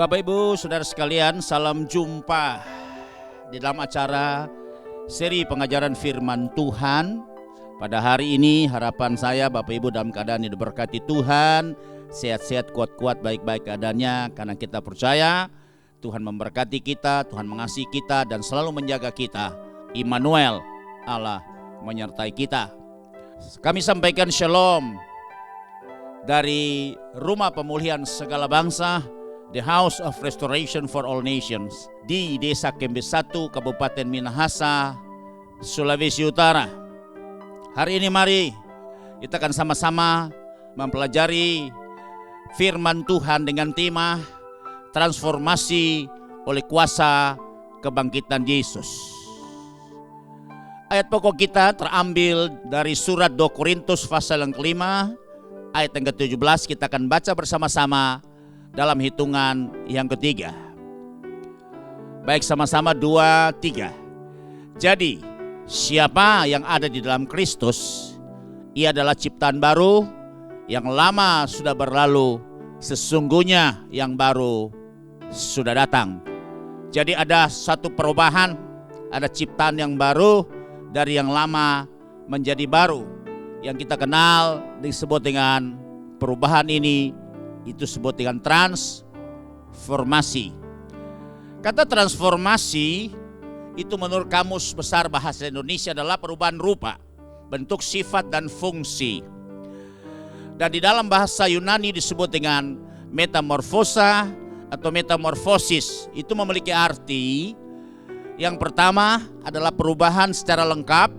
Bapak Ibu Saudara sekalian, salam jumpa di dalam acara seri pengajaran firman Tuhan. Pada hari ini harapan saya Bapak Ibu dalam keadaan yang diberkati Tuhan, sehat-sehat, kuat-kuat, baik-baik keadaannya, karena kita percaya Tuhan memberkati kita, Tuhan mengasihi kita dan selalu menjaga kita. Immanuel, Allah menyertai kita. Kami sampaikan shalom dari Rumah Pemulihan Segala Bangsa, The House of Restoration for All Nations, di Desa Kembe 1, Kabupaten Minahasa, Sulawesi Utara. Hari ini mari kita akan sama-sama mempelajari firman Tuhan dengan tema transformasi oleh kuasa kebangkitan Yesus. Ayat pokok kita terambil dari surat 2 Korintus pasal yang kelima, ayat yang ke-17. Kita akan baca bersama-sama dalam hitungan yang ketiga. Baik, sama-sama 2, 3. Jadi siapa yang ada di dalam Kristus, ia adalah ciptaan baru, yang lama sudah berlalu, sesungguhnya yang baru sudah datang. Jadi ada satu perubahan, ada ciptaan yang baru, dari yang lama menjadi baru. Yang kita kenal disebut dengan perubahan ini, itu disebut dengan transformasi. Kata transformasi itu menurut Kamus Besar Bahasa Indonesia adalah perubahan rupa, bentuk, sifat, dan fungsi. Dan di dalam bahasa Yunani disebut dengan metamorfosa atau metamorfosis. Itu memiliki arti yang pertama adalah perubahan secara lengkap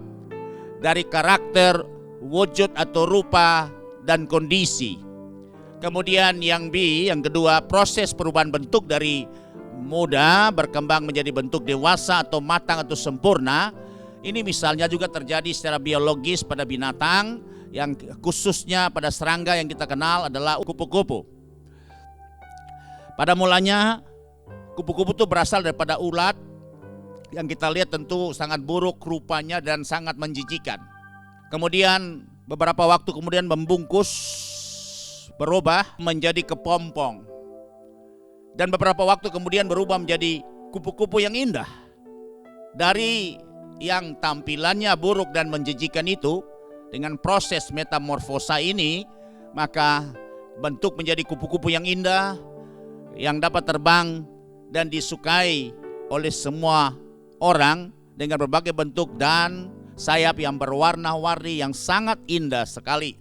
dari karakter, wujud atau rupa dan kondisi. Kemudian yang B, yang kedua, proses perubahan bentuk dari muda berkembang menjadi bentuk dewasa atau matang atau sempurna. Ini misalnya juga terjadi secara biologis pada binatang, yang khususnya pada serangga yang kita kenal adalah kupu-kupu. Pada mulanya kupu-kupu itu berasal daripada ulat yang kita lihat tentu sangat buruk rupanya dan sangat menjijikan. Kemudian beberapa waktu kemudian membungkus, berubah menjadi kepompong, dan beberapa waktu kemudian berubah menjadi kupu-kupu yang indah. Dari yang tampilannya buruk dan menjijikan itu, dengan proses metamorfosa ini, maka bentuk menjadi kupu-kupu yang indah, yang dapat terbang dan disukai oleh semua orang dengan berbagai bentuk dan sayap yang berwarna-warni yang sangat indah sekali.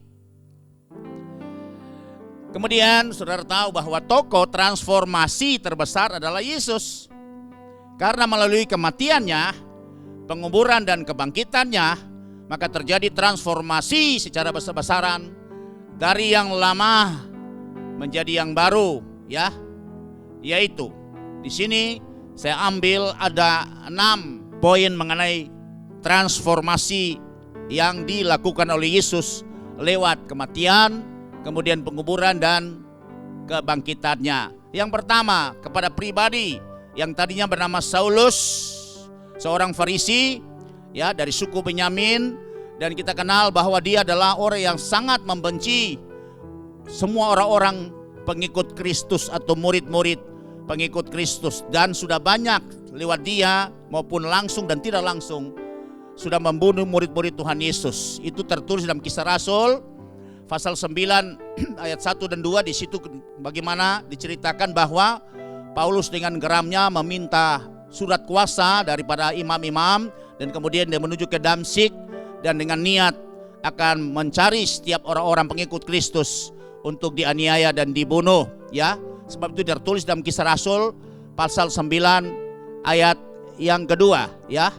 Kemudian saudara tahu bahwa tokoh transformasi terbesar adalah Yesus. Karena melalui kematiannya, penguburan dan kebangkitannya, maka terjadi transformasi secara besar-besaran dari yang lama menjadi yang baru, ya. Yaitu di sini saya ambil ada 6 poin mengenai transformasi yang dilakukan oleh Yesus lewat kematian, kemudian penguburan dan kebangkitannya. Yang pertama, kepada pribadi yang tadinya bernama Saulus, seorang Farisi, ya, dari suku Benyamin, dan kita kenal bahwa dia adalah orang yang sangat membenci semua orang-orang pengikut Kristus atau murid-murid pengikut Kristus, dan sudah banyak lewat dia maupun langsung dan tidak langsung sudah membunuh murid-murid Tuhan Yesus. Itu tertulis dalam Kisah Rasul pasal 9 ayat 1 dan 2. Di situ bagaimana diceritakan bahwa Paulus dengan geramnya meminta surat kuasa daripada imam-imam, dan kemudian dia menuju ke Damsyik dan dengan niat akan mencari setiap orang-orang pengikut Kristus untuk dianiaya dan dibunuh, ya. Sebab itu tertulis dalam Kisah Rasul pasal 9 ayat yang kedua, ya.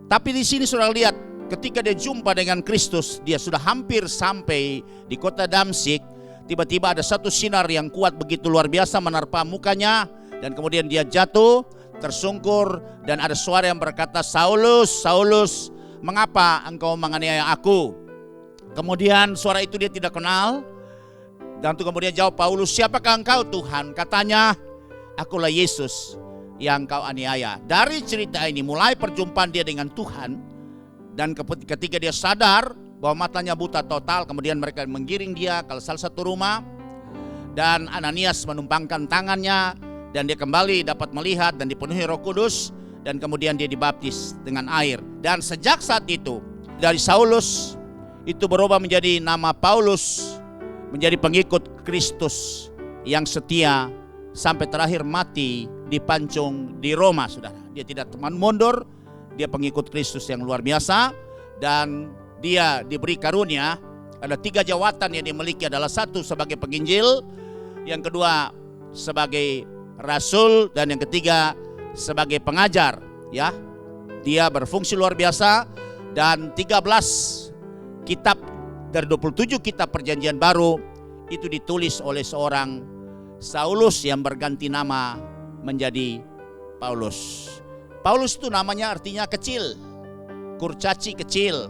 Tapi di sini saudara lihat, ketika dia jumpa dengan Kristus, dia sudah hampir sampai di kota Damsyik. Tiba-tiba ada satu sinar yang kuat begitu luar biasa menerpa mukanya, dan kemudian dia jatuh tersungkur, dan ada suara yang berkata, "Saulus, Saulus, mengapa engkau menganiaya aku?" Kemudian suara itu dia tidak kenal, dan itu kemudian jawab Paulus, "Siapakah engkau, Tuhan?" Katanya, "Akulah Yesus yang kau aniaya." Dari cerita ini mulai perjumpaan dia dengan Tuhan, dan ketika dia sadar bahwa matanya buta total, kemudian mereka menggiring dia ke salah satu rumah, dan Ananias menumpangkan tangannya dan dia kembali dapat melihat dan dipenuhi Roh Kudus, dan kemudian dia dibaptis dengan air. Dan sejak saat itu dari Saulus itu berubah menjadi nama Paulus, menjadi pengikut Kristus yang setia sampai terakhir mati dipancung di Roma, saudara. Dia tidak teman mundur, dia pengikut Kristus yang luar biasa, dan dia diberi karunia. Ada 3 jawatan yang dimiliki, adalah 1 sebagai penginjil, yang kedua sebagai rasul, dan yang ketiga sebagai pengajar. Ya, dia berfungsi luar biasa. Dan 13 kitab dari 27 kitab perjanjian baru itu ditulis oleh seorang Saulus yang berganti nama menjadi Paulus. Paulus itu namanya artinya kecil, kurcaci kecil.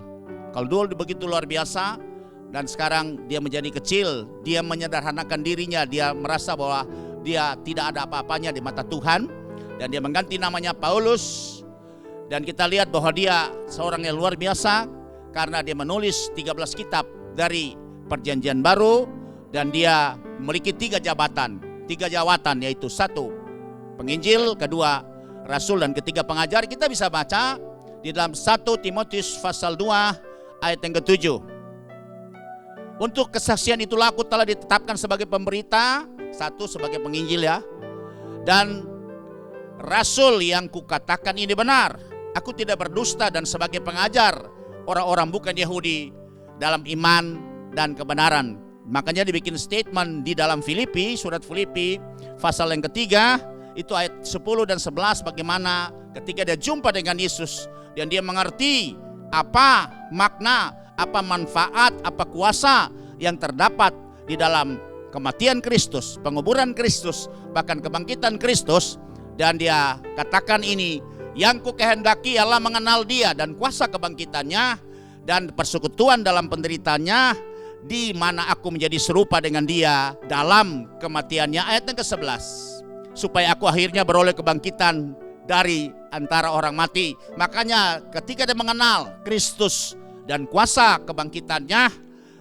Kalau dulu begitu luar biasa, dan sekarang dia menjadi kecil. Dia menyederhanakan dirinya, dia merasa bahwa dia tidak ada apa-apanya di mata Tuhan, dan dia mengganti namanya Paulus. Dan kita lihat bahwa dia seorang yang luar biasa karena dia menulis 13 kitab dari perjanjian baru, dan dia memiliki 3 jabatan. 3 jawatan, yaitu 1 penginjil, kedua rasul, dan ketiga pengajar. Kita bisa baca di dalam 1 Timotius pasal 2 ayat yang ke-7. Untuk kesaksian itulah aku telah ditetapkan sebagai pemberita, 1 sebagai penginjil ya, dan rasul yang kukatakan ini benar. Aku tidak berdusta, dan sebagai pengajar orang-orang bukan Yahudi dalam iman dan kebenaran. Makanya dibikin statement di dalam Filipi, surat Filipi pasal yang ketiga, itu ayat 10 dan 11, bagaimana ketika dia jumpa dengan Yesus dan dia mengerti apa makna, apa manfaat, apa kuasa yang terdapat di dalam kematian Kristus, penguburan Kristus, bahkan kebangkitan Kristus. Dan dia katakan ini, yang kukehendaki ialah mengenal dia dan kuasa kebangkitannya dan persekutuan dalam penderitaannya, di mana aku menjadi serupa dengan dia dalam kematiannya. Ayat yang ke-11, supaya aku akhirnya beroleh kebangkitan dari antara orang mati. Makanya ketika dia mengenal Kristus dan kuasa kebangkitannya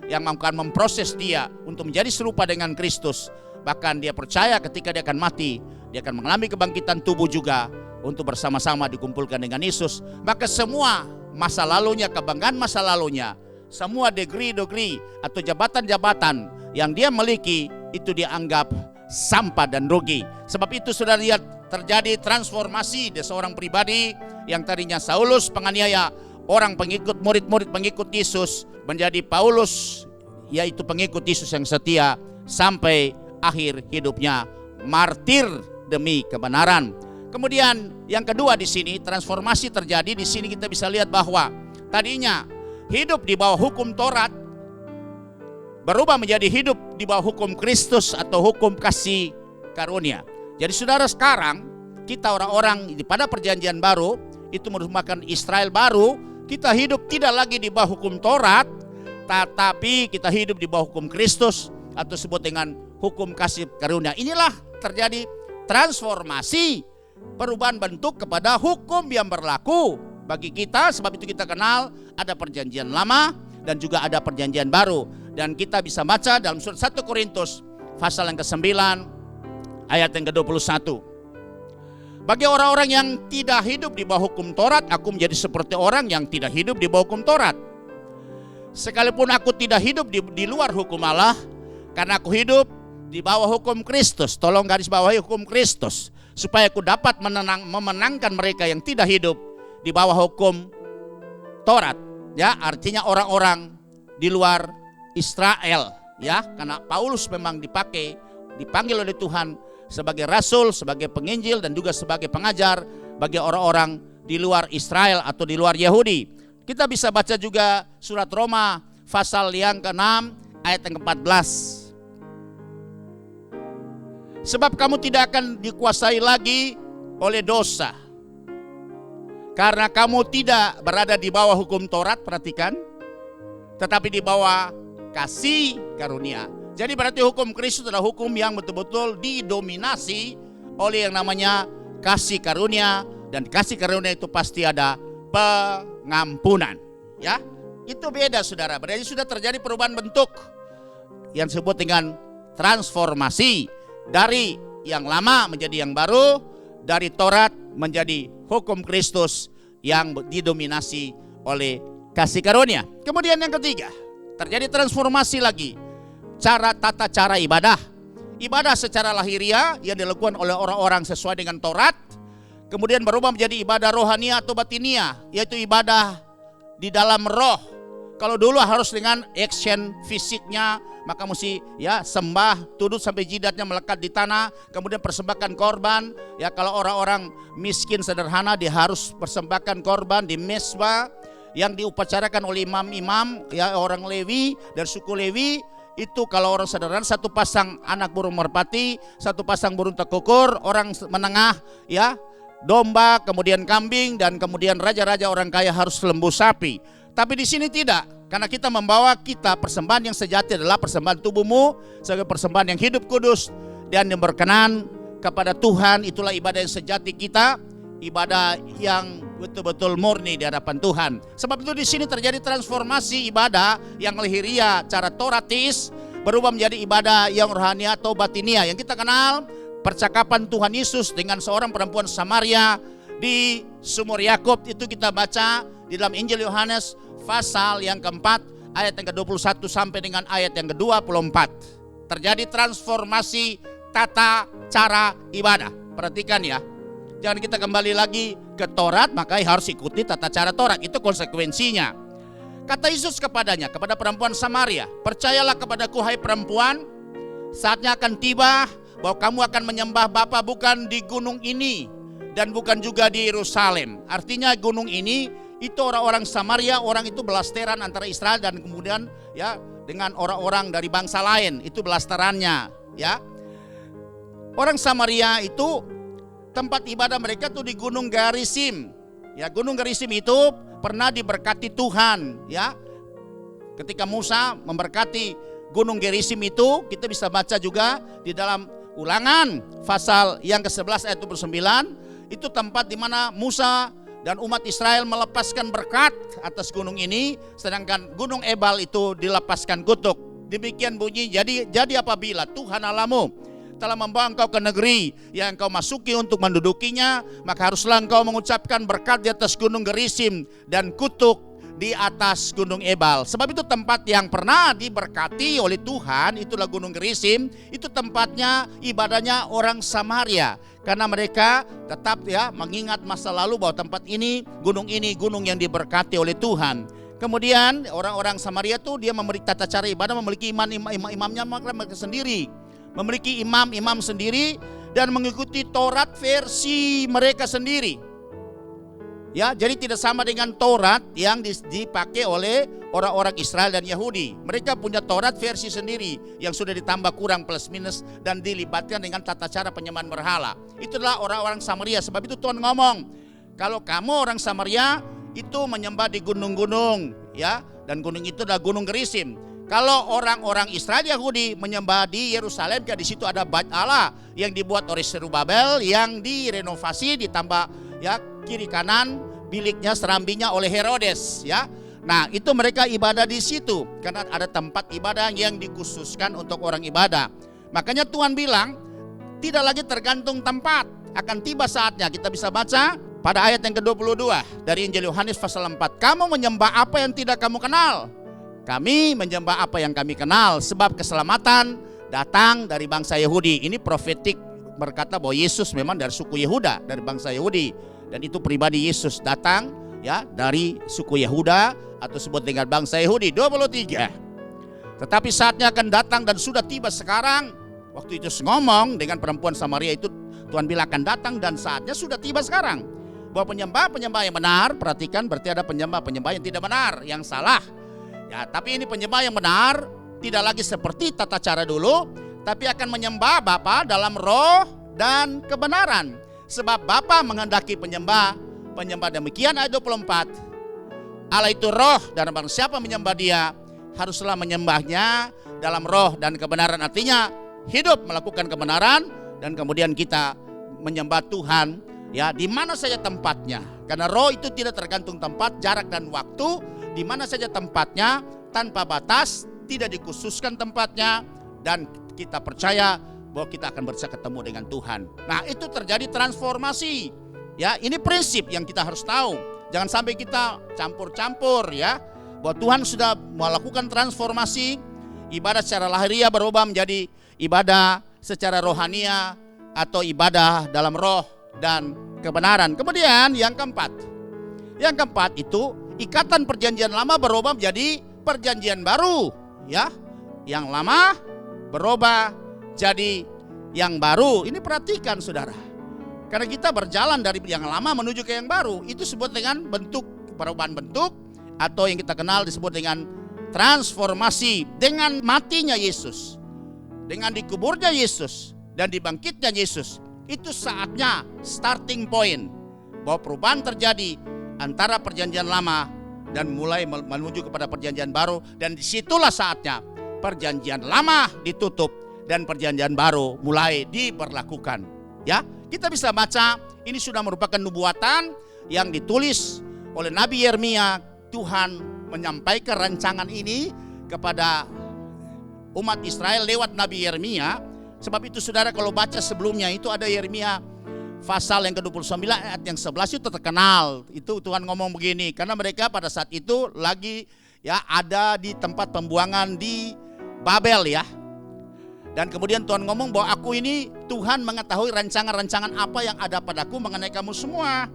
yang akan memproses dia untuk menjadi serupa dengan Kristus, bahkan dia percaya ketika dia akan mati, dia akan mengalami kebangkitan tubuh juga untuk bersama-sama dikumpulkan dengan Yesus. Maka semua masa lalunya, kebanggaan masa lalunya, semua degree atau jabatan-jabatan yang dia miliki itu dianggap sampah dan rugi. Sebab itu sudah lihat terjadi transformasi di seorang pribadi yang tadinya Saulus penganiaya orang, pengikut murid-murid pengikut Yesus, menjadi Paulus, yaitu pengikut Yesus yang setia sampai akhir hidupnya, martir demi kebenaran. Kemudian yang kedua di sini transformasi terjadi. Di sini kita bisa lihat bahwa tadinya hidup di bawah hukum Taurat berubah menjadi hidup di bawah hukum Kristus atau hukum kasih karunia. Jadi saudara, sekarang kita orang-orang pada perjanjian baru itu merupakan Israel baru. Kita hidup tidak lagi di bawah hukum Taurat, tetapi kita hidup di bawah hukum Kristus atau disebut dengan hukum kasih karunia. Inilah terjadi transformasi, perubahan bentuk kepada hukum yang berlaku bagi kita. Sebab itu kita kenal ada perjanjian lama dan juga ada perjanjian baru. Dan kita bisa baca dalam surat 1 Korintus pasal yang ke-9 ayat yang ke-21. Bagi orang-orang yang tidak hidup di bawah hukum Taurat, aku menjadi seperti orang yang tidak hidup di bawah hukum Taurat. Sekalipun aku tidak hidup di luar hukum Allah, karena aku hidup di bawah hukum Kristus. Tolong garis bawahi hukum Kristus, supaya aku dapat memenangkan mereka yang tidak hidup di bawah hukum Taurat. Ya, artinya orang-orang di luar Israel. Ya, karena Paulus memang dipanggil oleh Tuhan sebagai rasul, sebagai penginjil, dan juga sebagai pengajar bagi orang-orang di luar Israel atau di luar Yahudi. Kita bisa baca juga surat Roma pasal yang ke-6 ayat yang ke-14. Sebab kamu tidak akan dikuasai lagi oleh dosa, karena kamu tidak berada di bawah hukum Taurat, perhatikan, tetapi di bawah kasih karunia. Jadi berarti hukum Kristus adalah hukum yang betul-betul didominasi oleh yang namanya kasih karunia, dan kasih karunia itu pasti ada pengampunan. Ya, itu beda saudara. Berarti sudah terjadi perubahan bentuk yang disebut dengan transformasi dari yang lama menjadi yang baru, dari Taurat menjadi hukum Kristus yang didominasi oleh kasih karunia. Kemudian yang ketiga, terjadi transformasi lagi. Tata cara ibadah. Ibadah secara lahiriah yang dilakukan oleh orang-orang sesuai dengan Taurat, kemudian berubah menjadi ibadah rohania atau batinia, yaitu ibadah di dalam roh. Kalau dulu harus dengan action fisiknya, maka mesti ya sembah, tunduk sampai jidatnya melekat di tanah, kemudian persembahkan korban. Ya kalau orang-orang miskin sederhana, dia harus persembahkan korban di mezbah yang diupacarakan oleh imam-imam ya orang Lewi dan suku Lewi. Itu kalau orang sederhana, satu pasang anak burung merpati, satu pasang burung tekukur. Orang menengah ya domba, kemudian kambing, dan kemudian raja-raja orang kaya harus lembu sapi. Tapi di sini tidak, karena kita membawa persembahan yang sejati adalah persembahan tubuhmu sebagai persembahan yang hidup kudus dan yang berkenan kepada Tuhan. Itulah ibadah yang sejati kita, ibadah yang betul-betul murni di hadapan Tuhan. Sebab itu di sini terjadi transformasi ibadah yang lahiriah cara Tauratis berubah menjadi ibadah yang rohani atau batinia yang kita kenal. Percakapan Tuhan Yesus dengan seorang perempuan Samaria di Sumur Yakub itu kita baca di dalam Injil Yohanes pasal yang keempat ayat yang ke-21 sampai dengan ayat yang ke-24. Terjadi transformasi tata cara ibadah. Perhatikan ya. Jangan kita kembali lagi ke Taurat, maka harus ikuti tata cara Taurat. Itu konsekuensinya. Kata Yesus kepada perempuan Samaria, percayalah kepadaku hai perempuan, saatnya akan tiba bahwa kamu akan menyembah Bapa bukan di gunung ini dan bukan juga di Yerusalem. Artinya gunung ini itu orang-orang Samaria, orang itu belasteran antara Israel dan kemudian ya dengan orang-orang dari bangsa lain, itu belasterannya ya. Orang Samaria itu tempat ibadah mereka tuh di Gunung Garisim. Ya, Gunung Garisim itu pernah diberkati Tuhan ya. Ketika Musa memberkati Gunung Gerisim itu, kita bisa baca juga di dalam Ulangan pasal yang ke-11 ayat 29, itu tempat di mana Musa dan umat Israel melepaskan berkat atas gunung ini, sedangkan Gunung Ebal itu dilepaskan kutuk. Demikian bunyi, jadi apabila Tuhan Allahmu telah membawa engkau ke negeri yang engkau masuki untuk mendudukinya, maka haruslah engkau mengucapkan berkat di atas Gunung Gerisim dan kutuk di atas Gunung Ebal. Sebab itu tempat yang pernah diberkati oleh Tuhan, itulah Gunung Gerisim. Itu tempatnya ibadahnya orang Samaria, karena mereka tetap ya mengingat masa lalu bahwa tempat ini gunung yang diberkati oleh Tuhan. Kemudian orang-orang Samaria itu dia memiliki tata cara ibadah, memiliki imamnya mereka sendiri, memiliki imam sendiri dan mengikuti Taurat versi mereka sendiri. Ya, jadi tidak sama dengan Taurat yang dipakai oleh orang-orang Israel dan Yahudi. Mereka punya Taurat versi sendiri yang sudah ditambah kurang plus minus dan dilibatkan dengan tata cara penyembahan berhala. Itulah orang-orang Samaria. Sebab itu Tuhan ngomong, kalau kamu orang Samaria itu menyembah di gunung-gunung, ya, dan gunung itu adalah Gunung Gerisim. Kalau orang-orang Israel Yahudi menyembah di Yerusalem, di situ ada Bait Allah yang dibuat oleh Zerubabel yang direnovasi, ditambah ya kiri kanan biliknya serambinya oleh Herodes ya. Nah, itu mereka ibadah di situ karena ada tempat ibadah yang dikhususkan untuk orang ibadah. Makanya Tuhan bilang tidak lagi tergantung tempat, akan tiba saatnya. Kita bisa baca pada ayat yang ke-22 dari Injil Yohanes pasal 4. Kamu menyembah apa yang tidak kamu kenal? Kami menyembah apa yang kami kenal, sebab keselamatan datang dari bangsa Yahudi. Ini profetik berkata bahwa Yesus memang dari suku Yehuda, dari bangsa Yahudi. Dan itu pribadi Yesus datang ya dari suku Yehuda atau sebut dengan bangsa Yahudi. 23. Tetapi saatnya akan datang dan sudah tiba sekarang. Waktu itu ngomong dengan perempuan Samaria itu, Tuhan bilang akan datang dan saatnya sudah tiba sekarang. Bahwa penyembah yang benar, perhatikan, berarti ada penyembah yang tidak benar, yang salah. Ya, tapi ini penyembah yang benar tidak lagi seperti tata cara dulu, tapi akan menyembah Bapa dalam roh dan kebenaran. Sebab Bapa menghendaki penyembah demikian. Ayat 24. Allah itu roh dan barang siapa menyembah dia haruslah menyembahnya dalam roh dan kebenaran. Artinya hidup melakukan kebenaran dan kemudian kita menyembah Tuhan ya di mana saja tempatnya. Karena roh itu tidak tergantung tempat, jarak dan waktu. Di mana saja tempatnya tanpa batas, tidak dikhususkan tempatnya, dan kita percaya bahwa kita akan bisa ketemu dengan Tuhan. Nah, itu terjadi transformasi. Ya, ini prinsip yang kita harus tahu. Jangan sampai kita campur-campur ya. Bahwa Tuhan sudah melakukan transformasi, ibadah secara lahiriah berubah menjadi ibadah secara rohania atau ibadah dalam roh dan kebenaran. Kemudian yang keempat. Yang keempat itu ikatan perjanjian lama berubah menjadi perjanjian baru, ya. Yang lama berubah jadi yang baru. Ini perhatikan saudara. Karena kita berjalan dari yang lama menuju ke yang baru. Itu disebut dengan bentuk, perubahan bentuk, atau yang kita kenal disebut dengan transformasi. Dengan matinya Yesus, dengan dikuburnya Yesus dan dibangkitnya Yesus, itu saatnya starting point bahwa perubahan terjadi antara perjanjian lama dan mulai menuju kepada perjanjian baru. Dan disitulah saatnya perjanjian lama ditutup dan perjanjian baru mulai diberlakukan. Ya, kita bisa baca ini sudah merupakan nubuatan yang ditulis oleh Nabi Yeremia. Tuhan menyampaikan rancangan ini kepada umat Israel lewat Nabi Yeremia. Sebab itu saudara kalau baca sebelumnya itu ada Yeremia pasal yang ke-29 ayat yang 11 itu terkenal. Itu Tuhan ngomong begini, karena mereka pada saat itu lagi ya ada di tempat pembuangan di Babel ya. Dan kemudian Tuhan ngomong bahwa aku ini Tuhan mengetahui rancangan-rancangan apa yang ada padaku mengenai kamu semua.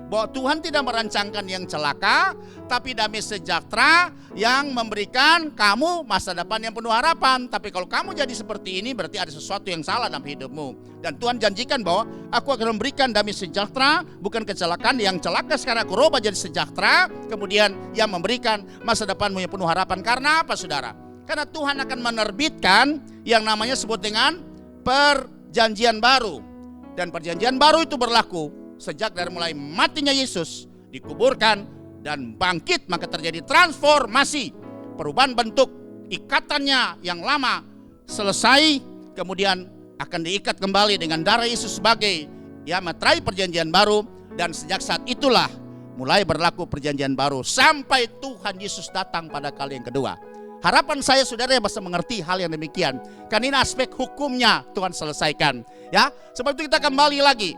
Bahwa Tuhan tidak merancangkan yang celaka, tapi damai sejahtera yang memberikan kamu masa depan yang penuh harapan. Tapi kalau kamu jadi seperti ini berarti ada sesuatu yang salah dalam hidupmu. Dan Tuhan janjikan bahwa aku akan memberikan damai sejahtera, bukan kecelakaan. Yang celaka sekarang aku rubah jadi sejahtera. Kemudian yang memberikan masa depanmu yang penuh harapan. Karena apa saudara? Karena Tuhan akan menerbitkan yang namanya sebut dengan perjanjian baru. Dan perjanjian baru itu berlaku sejak dari mulai matinya Yesus, dikuburkan dan bangkit, maka terjadi transformasi. Perubahan bentuk, ikatannya yang lama selesai, kemudian akan diikat kembali dengan darah Yesus sebagai ya materai perjanjian baru. Dan sejak saat itulah mulai berlaku perjanjian baru sampai Tuhan Yesus datang pada kali yang kedua. Harapan saya saudara bisa mengerti hal yang demikian. Karena ini aspek hukumnya Tuhan selesaikan. Ya, sebab itu kita kembali lagi.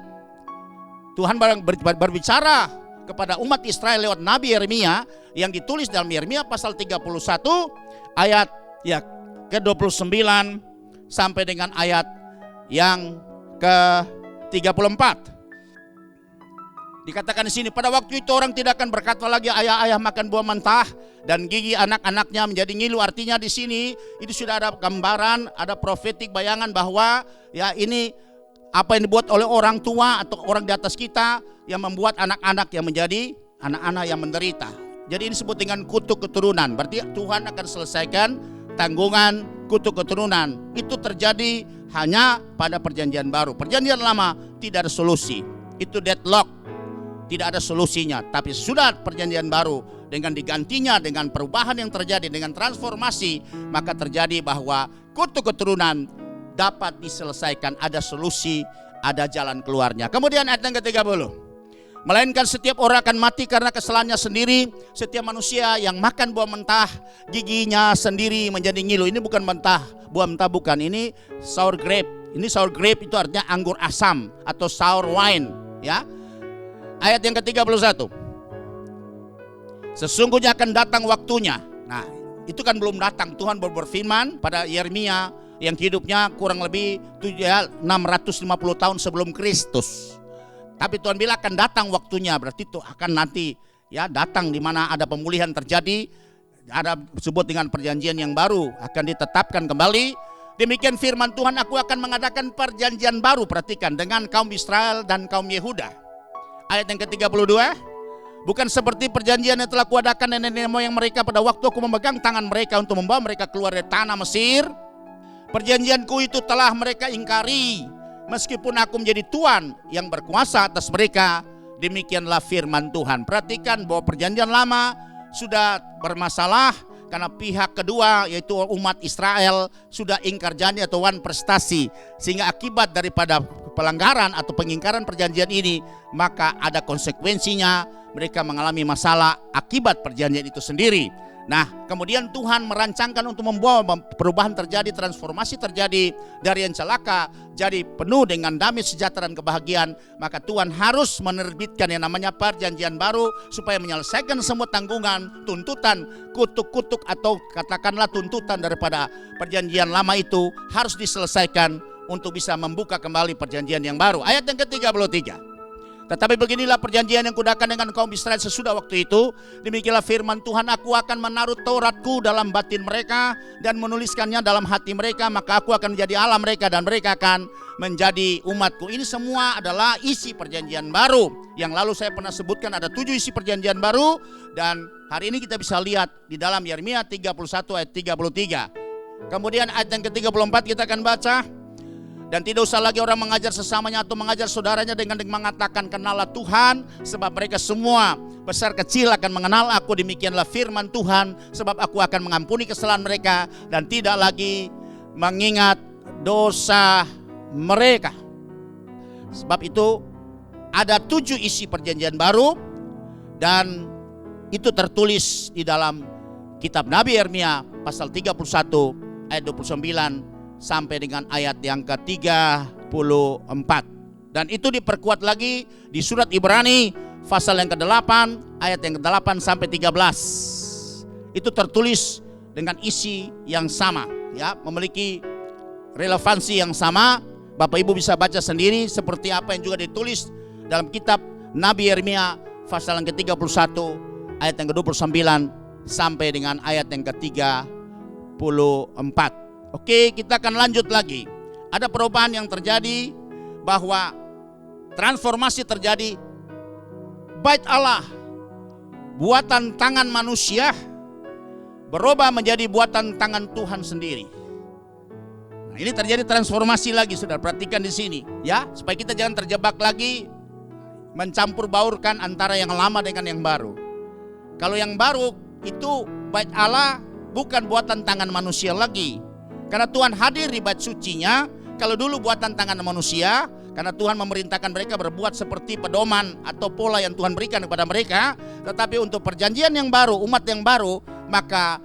Tuhan berbicara kepada umat Israel lewat Nabi Yeremia yang ditulis dalam Yeremia pasal 31 ayat ya ke-29 sampai dengan ayat yang ke-34. Dikatakan di sini, pada waktu itu orang tidak akan berkata lagi ayah-ayah makan buah mentah dan gigi anak-anaknya menjadi ngilu. Artinya di sini itu sudah ada gambaran, ada profetik bayangan bahwa ya ini apa yang dibuat oleh orang tua atau orang di atas kita yang membuat anak-anak yang menjadi anak-anak yang menderita. Jadi ini disebut dengan kutuk keturunan. Berarti Tuhan akan selesaikan tanggungan kutuk keturunan. Itu terjadi hanya pada perjanjian baru. Perjanjian lama tidak ada solusi. Itu deadlock. Tidak ada solusinya. Tapi sudah perjanjian baru dengan digantinya dengan perubahan yang terjadi dengan transformasi, maka terjadi bahwa kutuk keturunan dapat diselesaikan, ada solusi, ada jalan keluarnya. Kemudian ayat yang ke-30. Melainkan setiap orang akan mati karena kesalahannya sendiri. Setiap manusia yang makan buah mentah, giginya sendiri menjadi ngilu. Ini bukan mentah, buah mentah bukan. Ini sour grape. Ini sour grape itu artinya anggur asam atau sour wine. Ya. Ayat yang ke-31. Sesungguhnya akan datang waktunya. Nah, itu kan belum datang. Tuhan berfirman pada Yeremia yang hidupnya kurang lebih 650 tahun sebelum Kristus. Tapi Tuhan bilang akan datang waktunya, berarti itu akan nanti ya datang di mana ada pemulihan terjadi, ada disebut dengan perjanjian yang baru akan ditetapkan kembali. Demikian firman Tuhan, aku akan mengadakan perjanjian baru, perhatikan, dengan kaum Israel dan kaum Yehuda. Ayat yang ke-32. Bukan seperti perjanjian yang telah kuadakan nenek moyang mereka pada waktu aku memegang tangan mereka untuk membawa mereka keluar dari tanah Mesir. Perjanjianku itu telah mereka ingkari, meskipun aku menjadi Tuhan yang berkuasa atas mereka. Demikianlah firman Tuhan. Perhatikan bahwa perjanjian lama sudah bermasalah karena pihak kedua yaitu umat Israel sudah ingkar janji atau wan prestasi. Sehingga akibat daripada pelanggaran atau pengingkaran perjanjian ini, maka ada konsekuensinya. Mereka mengalami masalah akibat perjanjian itu sendiri. Nah, kemudian Tuhan merancangkan untuk membawa perubahan terjadi, transformasi terjadi dari yang celaka jadi penuh dengan damai, sejahtera, dan kebahagiaan. Maka Tuhan harus menerbitkan yang namanya perjanjian baru supaya menyelesaikan semua tanggungan, tuntutan, kutuk-kutuk atau katakanlah tuntutan daripada perjanjian lama itu harus diselesaikan untuk bisa membuka kembali perjanjian yang baru. Ayat yang ke-33. Tetapi beginilah perjanjian yang kudakan dengan kaum Israel sesudah waktu itu. Demikianlah firman Tuhan, aku akan menaruh Tauratku dalam batin mereka dan menuliskannya dalam hati mereka. Maka aku akan menjadi Allah mereka dan mereka akan menjadi umatku. Ini semua adalah isi perjanjian baru. Yang lalu saya pernah sebutkan ada 7 isi perjanjian baru. Dan hari ini kita bisa lihat di dalam Yeremia 31 ayat 33. Kemudian ayat yang ke-34 kita akan baca. Dan tidak usah lagi orang mengajar sesamanya atau mengajar saudaranya dengan mengatakan kenallah Tuhan, sebab mereka semua besar kecil akan mengenal aku. Demikianlah firman Tuhan, sebab aku akan mengampuni kesalahan mereka dan tidak lagi mengingat dosa mereka. Sebab itu ada 7 isi perjanjian baru, dan itu tertulis di dalam kitab Nabi Yeremia pasal 31 ayat 29 sampai dengan ayat yang ke-34. Dan itu diperkuat lagi di surat Ibrani pasal yang ke-8 ayat yang ke-8 sampai 13. Itu tertulis dengan isi yang sama, ya, memiliki relevansi yang sama. Bapak Ibu bisa baca sendiri seperti apa yang juga ditulis dalam kitab Nabi Yeremia pasal yang ke-31 ayat yang ke-29 sampai dengan ayat yang ke-34. Oke, kita akan lanjut lagi. Ada perubahan yang terjadi, bahwa transformasi terjadi. Bait Allah, buatan tangan manusia, berubah menjadi buatan tangan Tuhan sendiri. Nah, ini terjadi transformasi lagi, Saudara. Perhatikan di sini, ya, supaya kita jangan terjebak lagi mencampur baurkan antara yang lama dengan yang baru. Kalau yang baru itu bait Allah bukan buatan tangan manusia lagi. Karena Tuhan hadir di bait sucinya. Kalau dulu buatan tangan manusia, karena Tuhan memerintahkan mereka berbuat seperti pedoman atau pola yang Tuhan berikan kepada mereka. Tetapi untuk perjanjian yang baru, umat yang baru, maka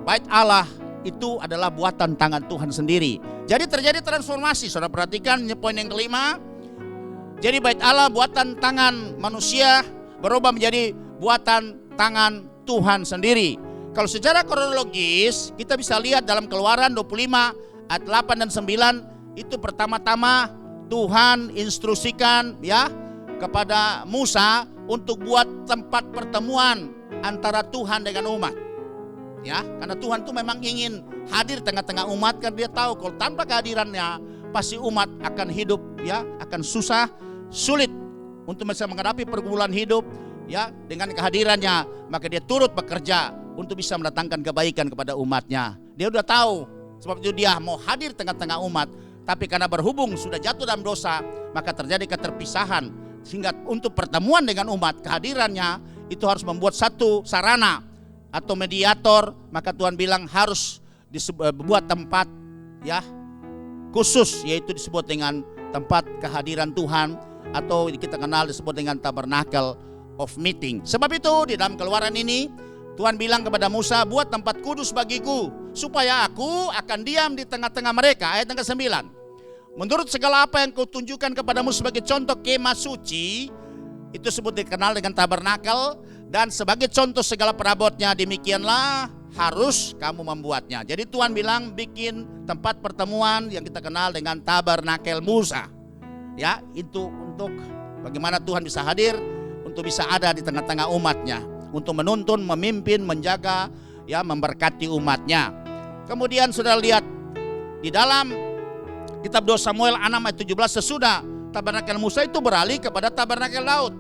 bait Allah itu adalah buatan tangan Tuhan sendiri. Jadi terjadi transformasi. Saudara perhatikan poin yang kelima. Jadi bait Allah buatan tangan manusia berubah menjadi buatan tangan Tuhan sendiri. Kalau secara kronologis kita bisa lihat dalam Keluaran 25 ayat 8 dan 9, itu pertama-tama Tuhan instruksikan, ya, kepada Musa untuk buat tempat pertemuan antara Tuhan dengan umat. Ya, karena Tuhan tuh memang ingin hadir tengah-tengah umat, karena dia tahu kalau tanpa kehadirannya pasti umat akan hidup, ya, akan susah, sulit untuk bisa menghadapi pergumulan hidup, ya. Dengan kehadirannya maka dia turut bekerja untuk bisa mendatangkan kebaikan kepada umatnya. Dia udah tahu, sebab itu dia mau hadir tengah-tengah umat. Tapi karena berhubung sudah jatuh dalam dosa, maka terjadi keterpisahan. Sehingga untuk pertemuan dengan umat, kehadirannya itu harus membuat satu sarana atau mediator. Maka Tuhan bilang harus dibuat tempat, ya, khusus, yaitu disebut dengan tempat kehadiran Tuhan, atau kita kenal disebut dengan tabernacle of meeting. Sebab itu di dalam Keluaran ini Tuhan bilang kepada Musa, buat tempat kudus bagiku, supaya aku akan diam di tengah-tengah mereka. Ayat yang ke-9. Menurut segala apa yang kutunjukkan kepadamu sebagai contoh kemah suci, itu sebut dikenal dengan tabernakel, dan sebagai contoh segala perabotnya, demikianlah harus kamu membuatnya. Jadi Tuhan bilang bikin tempat pertemuan yang kita kenal dengan tabernakel Musa. Ya, itu untuk bagaimana Tuhan bisa hadir, untuk bisa ada di tengah-tengah umatnya, untuk menuntun, memimpin, menjaga, ya, memberkati umatnya. Kemudian sudah lihat di dalam kitab 2 Samuel 6 ayat 17, sesudah tabernakel Musa itu beralih kepada tabernakel Daud.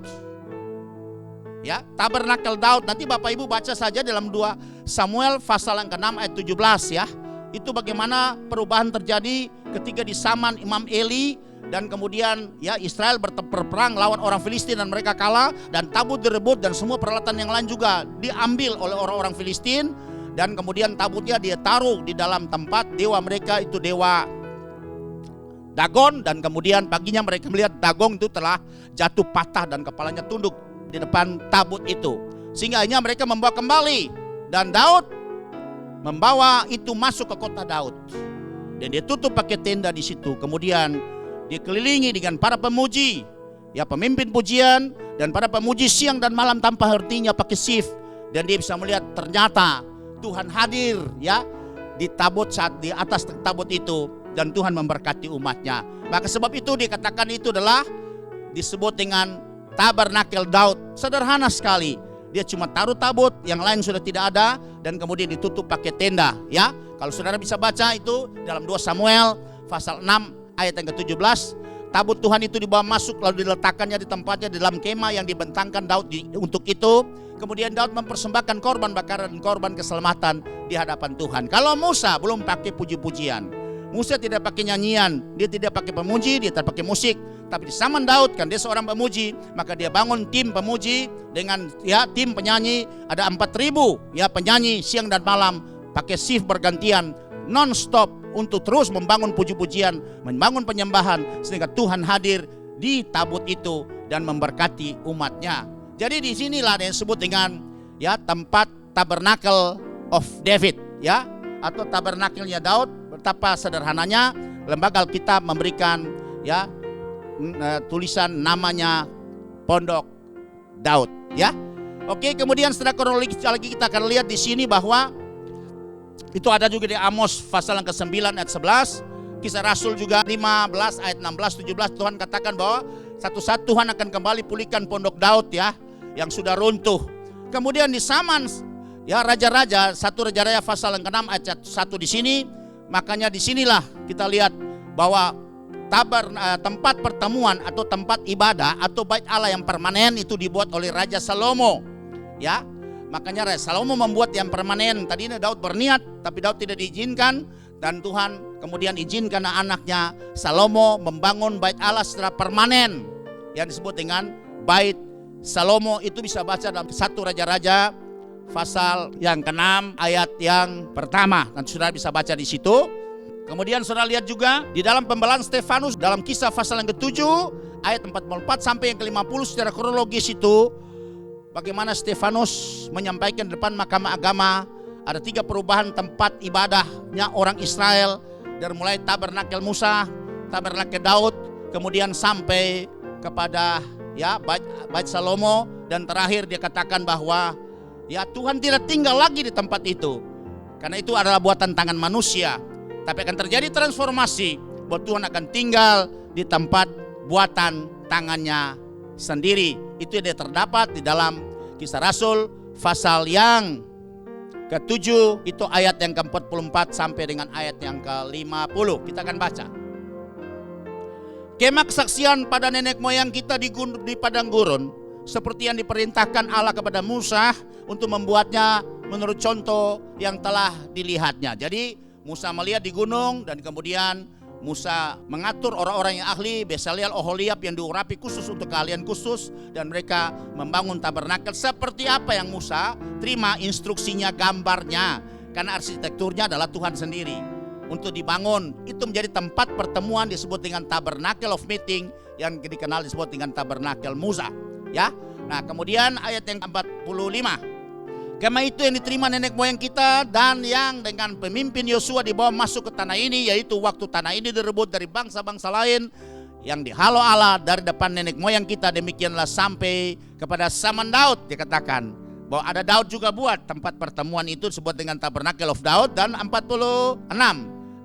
Ya, tabernakel Daud, nanti Bapak Ibu baca saja dalam 2 Samuel pasal yang ke-6 ayat 17, ya. Itu bagaimana perubahan terjadi ketika di zaman Imam Eli. Dan kemudian, ya, Israel berperang lawan orang Filistin dan mereka kalah, dan tabut direbut dan semua peralatan yang lain juga diambil oleh orang-orang Filistin. Dan kemudian tabutnya dia taruh di dalam tempat dewa mereka, itu dewa Dagon. Dan kemudian paginya mereka melihat Dagon itu telah jatuh patah dan kepalanya tunduk di depan tabut itu. Sehingga akhirnya mereka membawa kembali Dan Daud membawa itu masuk ke kota Daud. Dan dia tutup pakai tenda di situ. Kemudian dikelilingi dengan para pemuji, ya pemimpin pujian dan para pemuji siang dan malam tanpa hentinya pakai shift. Dan dia bisa melihat ternyata Tuhan hadir ya di tabut, saat di atas tabut itu, dan Tuhan memberkati umatnya. Maka sebab itu dikatakan itu adalah disebut dengan tabernakel Daud. Sederhana sekali. Dia cuma taruh tabut, yang lain sudah tidak ada, dan kemudian ditutup pakai tenda. Ya, kalau saudara bisa baca itu dalam 2 Samuel pasal 6 ayat yang ke-17, tabut Tuhan itu dibawa masuk lalu diletakkannya di tempatnya di dalam kemah yang dibentangkan Daud untuk itu. Kemudian Daud mempersembahkan korban bakaran dan korban keselamatan di hadapan Tuhan. Kalau Musa belum pakai puji-pujian, Musa tidak pakai nyanyian, dia tidak pakai pemuji, dia tidak pakai musik. Tapi di zaman Daud kan dia seorang pemuji, maka dia bangun tim pemuji dengan ya tim penyanyi, ada 4.000 ya penyanyi siang dan malam pakai shift bergantian non-stop untuk terus membangun puji-pujian, membangun penyembahan sehingga Tuhan hadir di tabut itu dan memberkati umatnya. Jadi di sinilah yang disebut dengan ya tempat tabernacle of David ya, atau tabernakelnya Daud. Betapa sederhananya lembaga Alkitab memberikan ya tulisan namanya Pondok Daud ya. Oke, kemudian setelah kronologi lagi kita akan lihat di sini bahwa itu ada juga di Amos pasal yang ke-9 ayat 11, Kisah Rasul juga 15 ayat 16 17. Tuhan katakan bahwa satu saat Tuhan akan kembali pulihkan Pondok Daud ya yang sudah runtuh. Kemudian di zaman ya raja-raja, 1 Raja-Raja pasal yang ke-6 ayat 1 di sini, makanya di sinilah kita lihat bahwa tempat pertemuan atau tempat ibadah atau bait Allah yang permanen itu dibuat oleh Raja Salomo ya. Makanya Raja Salomo membuat yang permanen. Tadinya Daud berniat tapi Daud tidak diizinkan, dan Tuhan kemudian izinkan anaknya Salomo membangun bait Allah secara permanen yang disebut dengan bait Salomo. Itu bisa baca dalam 1 Raja-Raja pasal yang ke-6 ayat yang pertama, dan saudara bisa baca di situ. Kemudian saudara lihat juga di dalam pembelaan Stefanus dalam Kisah pasal yang ke-7 ayat 44 sampai yang ke-50 secara kronologis itu bagaimana Stefanus menyampaikan di depan mahkamah agama ada 3 perubahan tempat ibadahnya orang Israel, dari mulai tabernakel Musa, tabernakel Daud, kemudian sampai kepada ya bait Salomo, dan terakhir dia katakan bahwa ya Tuhan tidak tinggal lagi di tempat itu karena itu adalah buatan tangan manusia. Tapi akan terjadi transformasi bahwa Tuhan akan tinggal di tempat buatan tangannya sendiri. Itu yang terdapat di dalam Kisah Rasul pasal yang ke-7 itu ayat yang ke-44 sampai dengan ayat yang ke-50. Kita akan baca. Kemah kesaksian pada nenek moyang kita di padang gurun, seperti yang diperintahkan Allah kepada Musa untuk membuatnya menurut contoh yang telah dilihatnya. Jadi Musa melihat di gunung, dan kemudian Musa mengatur orang-orang yang ahli, Besaleel, Oholiab yang diurapi khusus untuk keahlian khusus, dan mereka membangun tabernakel seperti apa yang Musa terima instruksinya, gambarnya, karena arsitekturnya adalah Tuhan sendiri untuk dibangun. Itu menjadi tempat pertemuan disebut dengan tabernacle of meeting yang dikenal disebut dengan tabernakel Musa ya. Nah, kemudian ayat yang 45, kemah itu yang diterima nenek moyang kita dan yang dengan pemimpin Yosua dibawa masuk ke tanah ini, yaitu waktu tanah ini direbut dari bangsa-bangsa lain yang dihalau Allah dari depan nenek moyang kita. Demikianlah sampai kepada zaman Daud. Dikatakan bahwa ada Daud juga buat tempat pertemuan itu disebut dengan Tabernacle of Daud. Dan 46,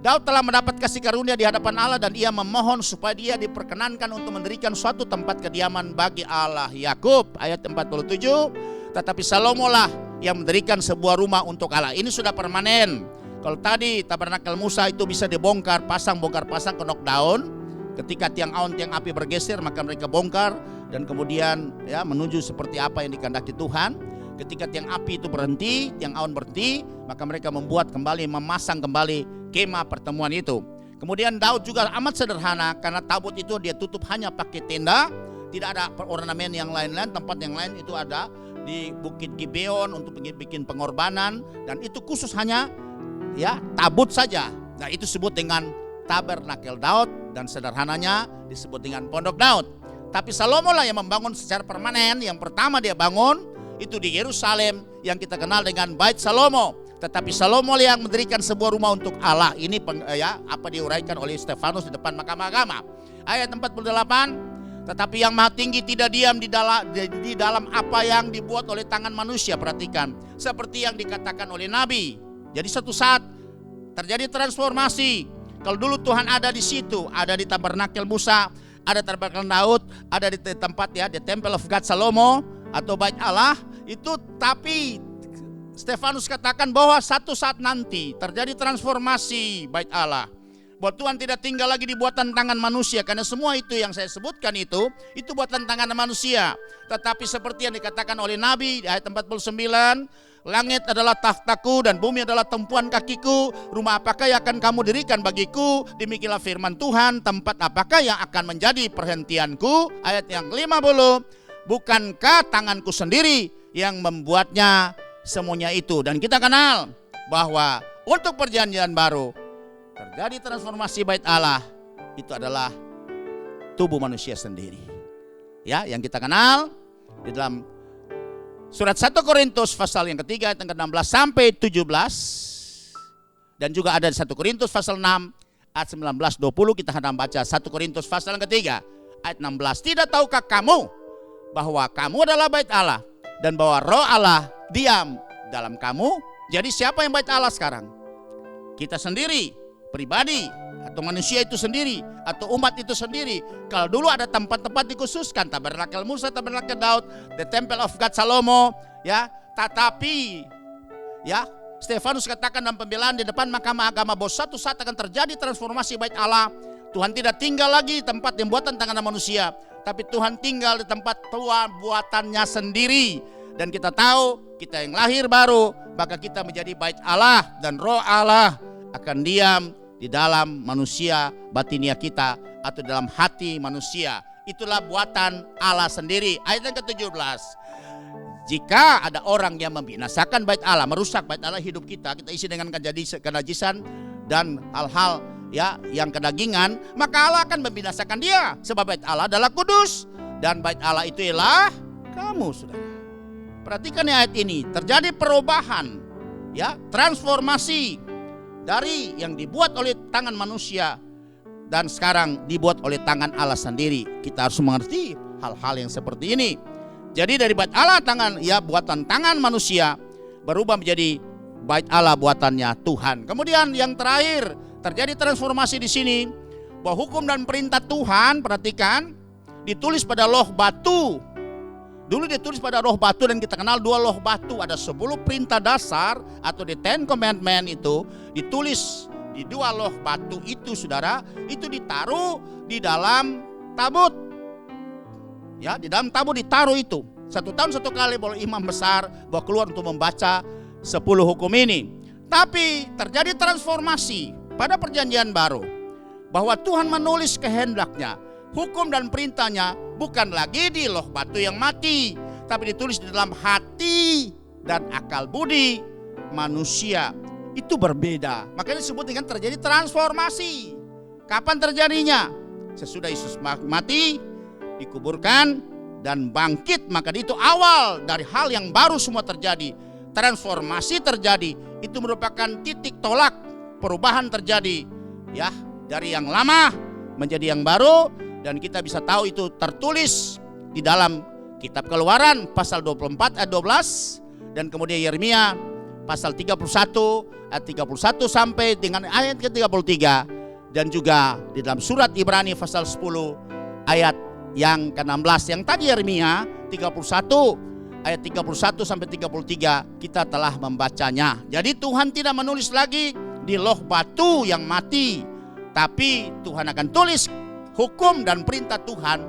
Daud telah mendapat kasih karunia di hadapan Allah dan ia memohon supaya dia diperkenankan untuk mendirikan suatu tempat kediaman bagi Allah Yakub. Ayat 47, tetapi Salomo lah yang mendirikan sebuah rumah untuk Allah. Ini sudah permanen. Kalau tadi tabernakel Musa itu bisa dibongkar pasang kenok daun. Ketika tiang api bergeser, maka mereka bongkar dan kemudian ya menuju seperti apa yang dikehendaki Tuhan. Ketika tiang api itu berhenti, tiang awan berhenti, maka mereka memasang kembali kemah pertemuan itu. Kemudian Daud juga amat sederhana karena tabut itu dia tutup hanya pakai tenda, tidak ada ornamen yang lain-lain. Tempat yang lain itu ada di Bukit Gibeon untuk bikin pengorbanan, dan itu khusus hanya ya tabut saja. Nah, itu disebut dengan tabernakel Daud, dan sederhananya disebut dengan Pondok Daud. Tapi Salomo lah yang membangun secara permanen. Yang pertama dia bangun itu di Yerusalem yang kita kenal dengan Bait Salomo. Tetapi Salomo yang mendirikan sebuah rumah untuk Allah. Ini apa diuraikan oleh Stefanus di depan mahkamah agama. Ayat 48, tetapi yang maha tinggi tidak diam di dalam apa yang dibuat oleh tangan manusia. Perhatikan, seperti yang dikatakan oleh Nabi. Jadi suatu saat terjadi transformasi. Kalau dulu Tuhan ada di situ, ada di tabernakel Musa, ada tabernakel Daud, ada di tempat the Temple of God Salomo atau Bait Allah itu, tapi Stefanus katakan bahwa satu saat nanti terjadi transformasi Bait Allah. Bahwa Tuhan tidak tinggal lagi di buatan tangan manusia, karena semua itu yang saya sebutkan itu buatan tangan manusia. Tetapi seperti yang dikatakan oleh Nabi di ayat 49, langit adalah tahtaku dan bumi adalah tumpuan kakiku. Rumah apakah yang akan kamu dirikan bagiku? Demikianlah firman Tuhan, tempat apakah yang akan menjadi perhentianku? Ayat yang 50, bukankah tanganku sendiri yang membuatnya semuanya itu? Dan kita kenal bahwa untuk perjanjian baru terjadi transformasi Bait Allah itu adalah tubuh manusia sendiri. Ya, yang kita kenal di dalam surat 1 Korintus pasal yang ketiga ayat yang ke-16 sampai 17, dan juga ada di 1 Korintus pasal 6 ayat 19-20. Kita akan baca 1 Korintus pasal yang ketiga ayat 16. Tidak tahukah kamu bahwa kamu adalah Bait Allah dan bahwa Roh Allah diam dalam kamu? Jadi siapa yang Bait Allah sekarang? Kita sendiri, pribadi, atau manusia itu sendiri, atau umat itu sendiri. Kalau dulu ada tempat-tempat dikhususkan, tabernakel Musa, tabernakel Daud, the Temple of God Salomo, ya. Tetapi Stefanus katakan dalam pembelaan di depan mahkamah agama bahwa suatu saat akan terjadi transformasi Bait Allah. Tuhan tidak tinggal lagi di tempat yang buatan tangan manusia, tapi Tuhan tinggal di tempat Tuhan buatannya sendiri. Dan kita tahu, kita yang lahir baru, maka kita menjadi Bait Allah, dan Roh Allah akan diam di dalam manusia batinia kita atau dalam hati manusia. Itulah buatan Allah sendiri. Ayat yang ke-17. Jika ada orang yang membinasakan Bait Allah, merusak Bait Allah hidup kita isi dengan kenajisan dan hal-hal yang kedagingan, maka Allah akan membinasakan dia. Sebab Bait Allah adalah kudus, dan Bait Allah itu ialah kamu, saudara. Perhatikan ayat ini, terjadi perubahan, transformasi dari yang dibuat oleh tangan manusia dan sekarang dibuat oleh tangan Allah sendiri. Kita harus mengerti hal-hal yang seperti ini. Jadi dari Bait Allah buatan tangan manusia berubah menjadi Bait Allah buatannya Tuhan. Kemudian yang terakhir, terjadi transformasi di sini bahwa hukum dan perintah Tuhan, perhatikan, ditulis pada loh batu. Dulu ditulis pada loh batu, dan kita kenal dua loh batu. Ada 10 perintah dasar atau the 10 commandment itu ditulis di dua loh batu itu, saudara. Itu ditaruh di dalam tabut. Di dalam tabut ditaruh itu. 1 tahun 1 kali boleh imam besar bawa keluar untuk membaca 10 hukum ini. Tapi terjadi transformasi pada perjanjian baru bahwa Tuhan menulis kehendaknya. Hukum dan perintahnya bukan lagi di loh batu yang mati, tapi ditulis di dalam hati dan akal budi manusia. Itu berbeda. Makanya disebut dengan terjadi transformasi. Kapan terjadinya? Sesudah Yesus mati, dikuburkan, dan bangkit. Maka itu awal dari hal yang baru semua terjadi. Transformasi terjadi. Itu merupakan titik tolak. Perubahan terjadi. Dari yang lama menjadi yang baru. Dan kita bisa tahu itu tertulis di dalam kitab Keluaran pasal 24 ayat 12. Dan kemudian Yeremia pasal 31 ayat 31 sampai dengan ayat ke-33. Dan juga di dalam surat Ibrani pasal 10 ayat yang ke-16. Yang tadi Yeremia 31 ayat 31 sampai 33 kita telah membacanya. Jadi Tuhan tidak menulis lagi di loh batu yang mati, tapi Tuhan akan tulis hukum dan perintah Tuhan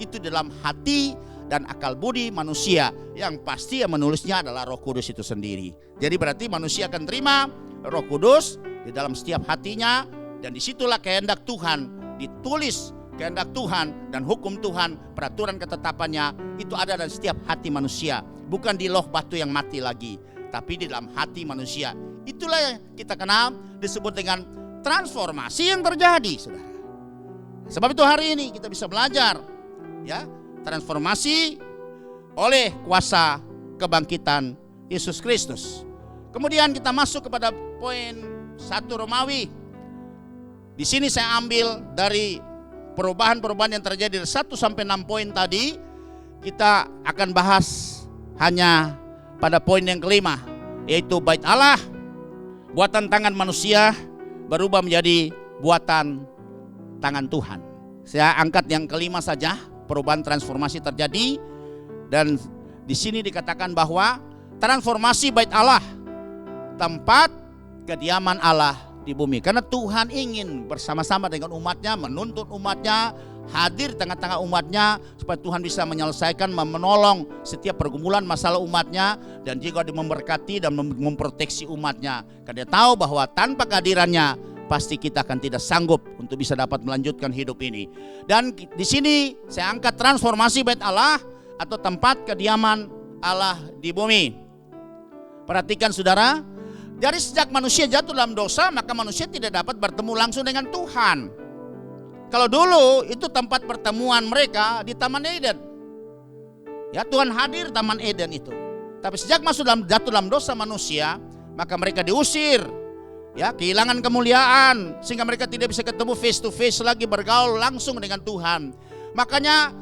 itu dalam hati dan akal budi manusia. Yang pasti yang menulisnya adalah Roh Kudus itu sendiri. Jadi berarti manusia akan terima Roh Kudus di dalam setiap hatinya, dan disitulah kehendak Tuhan ditulis. Kehendak Tuhan dan hukum Tuhan, peraturan ketetapannya itu ada dalam setiap hati manusia. Bukan di loh batu yang mati lagi, tapi di dalam hati manusia. Itulah yang kita kenal disebut dengan transformasi yang terjadi, saudara. Sebab itu hari ini kita bisa belajar transformasi oleh kuasa kebangkitan Yesus Kristus. Kemudian kita masuk kepada poin 1 Romawi. Di sini saya ambil dari perubahan-perubahan yang terjadi dari 1 sampai 6 poin tadi. Kita akan bahas hanya pada poin yang kelima, yaitu bait Allah, buatan tangan manusia berubah menjadi buatan tangan Tuhan. Saya angkat yang kelima saja, perubahan transformasi terjadi. Dan di sini dikatakan bahwa transformasi bait Allah, tempat kediaman Allah di bumi. Karena Tuhan ingin bersama-sama dengan umatnya, menuntun umatnya, hadir di tengah-tengah umatnya, supaya Tuhan bisa menyelesaikan, menolong setiap pergumulan masalah umatnya, dan juga memberkati dan memproteksi umatnya. Karena dia tahu bahwa tanpa kehadirannya pasti kita akan tidak sanggup untuk bisa dapat melanjutkan hidup ini. Dan di sini saya angkat transformasi bait Allah atau tempat kediaman Allah di bumi. Perhatikan saudara, dari sejak manusia jatuh dalam dosa, maka manusia tidak dapat bertemu langsung dengan Tuhan. Kalau dulu itu tempat pertemuan mereka di Taman Eden. Ya, Tuhan hadir di Taman Eden itu. Tapi sejak jatuh dalam dosa manusia, maka mereka diusir. Ya, kehilangan kemuliaan sehingga mereka tidak bisa ketemu face to face lagi, bergaul langsung dengan Tuhan. Makanya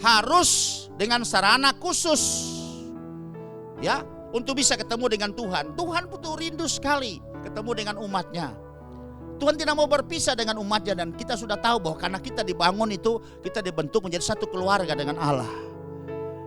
harus dengan sarana khusus. Ya, untuk bisa ketemu dengan Tuhan. Tuhan butuh rindu sekali ketemu dengan umatnya. Tuhan tidak mau berpisah dengan umatnya, dan kita sudah tahu bahwa karena kita dibangun itu, kita dibentuk menjadi satu keluarga dengan Allah.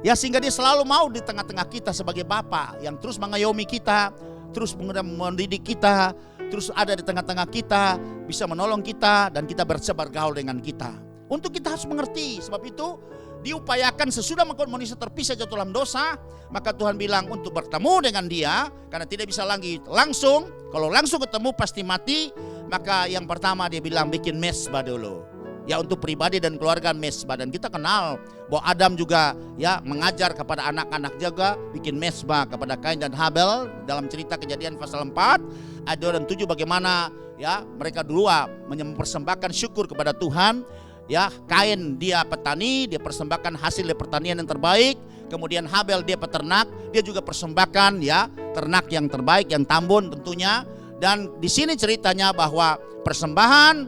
Ya, sehingga dia selalu mau di tengah-tengah kita sebagai Bapa yang terus mengayomi kita, terus mendidik kita, terus ada di tengah-tengah kita, bisa menolong kita, dan kita bergaul dengan kita. Untuk kita harus mengerti, sebab itu diupayakan sesudah manusia terpisah jatuh dalam dosa, maka Tuhan bilang untuk bertemu dengan dia, karena tidak bisa lagi langsung. Kalau langsung ketemu pasti mati. Maka yang pertama dia bilang bikin mesbah dulu. Ya, untuk pribadi dan keluarga mesbah. Dan kita kenal bahwa Adam juga ya mengajar kepada anak-anak juga bikin mesbah kepada Kain dan Habel dalam cerita Kejadian pasal 4 ayat 2 dan 7, bagaimana ya mereka dua mempersembahkan syukur kepada Tuhan. Ya, Kain dia petani, dia persembahkan hasil dari pertanian yang terbaik. Kemudian Habel dia peternak, dia juga persembahkan ya ternak yang terbaik, yang tambun tentunya. Dan di sini ceritanya bahwa persembahan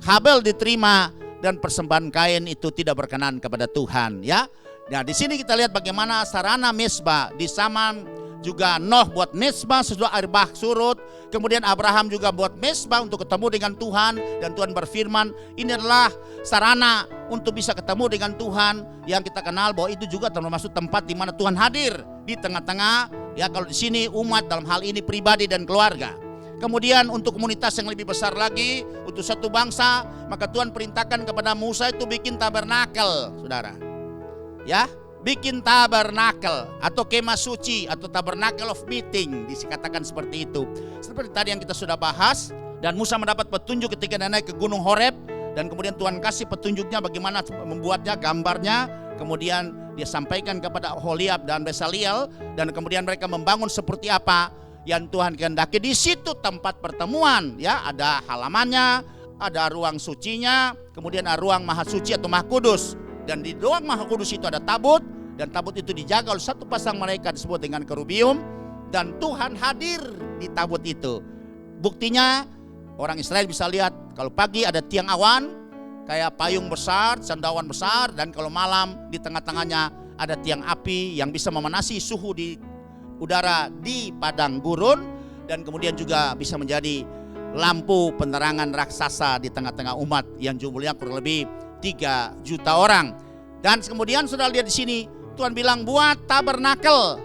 Habel diterima dan persembahan Kain itu tidak berkenan kepada Tuhan, ya. Nah, di sini kita lihat bagaimana sarana mesbah di zaman juga Noh buat mesbah sesudah air bah surut. Kemudian Abraham juga buat mesbah untuk ketemu dengan Tuhan, dan Tuhan berfirman, ini adalah sarana untuk bisa ketemu dengan Tuhan, yang kita kenal bahwa itu juga termasuk tempat di mana Tuhan hadir di tengah-tengah. Ya, kalau di sini umat dalam hal ini pribadi dan keluarga. Kemudian untuk komunitas yang lebih besar lagi, untuk satu bangsa, maka Tuhan perintahkan kepada Musa itu bikin tabernakel, saudara. Ya, bikin tabernakel atau kemah suci atau tabernacle of meeting, dikatakan seperti itu. Seperti tadi yang kita sudah bahas, dan Musa mendapat petunjuk ketika dia naik ke Gunung Horeb, dan kemudian Tuhan kasih petunjuknya bagaimana membuatnya, gambarnya. Kemudian dia sampaikan kepada Oholiab dan Besaliel, dan kemudian mereka membangun seperti apa yang Tuhan kehendaki. Di situ tempat pertemuan, ya, ada halamannya, ada ruang sucinya, kemudian ada ruang maha suci atau maha kudus. Dan di ruang maha kudus itu ada tabut, dan tabut itu dijaga oleh satu pasang malaikat disebut dengan kerubium, dan Tuhan hadir di tabut itu. Buktinya orang Israel bisa lihat kalau pagi ada tiang awan kayak payung besar, cendawan besar, dan kalau malam di tengah-tengahnya ada tiang api yang bisa memanasi suhu di udara di padang gurun, dan kemudian juga bisa menjadi lampu penerangan raksasa di tengah-tengah umat yang jumlahnya kurang lebih 3 juta orang. Dan kemudian sudah lihat di sini Tuhan bilang buat tabernakel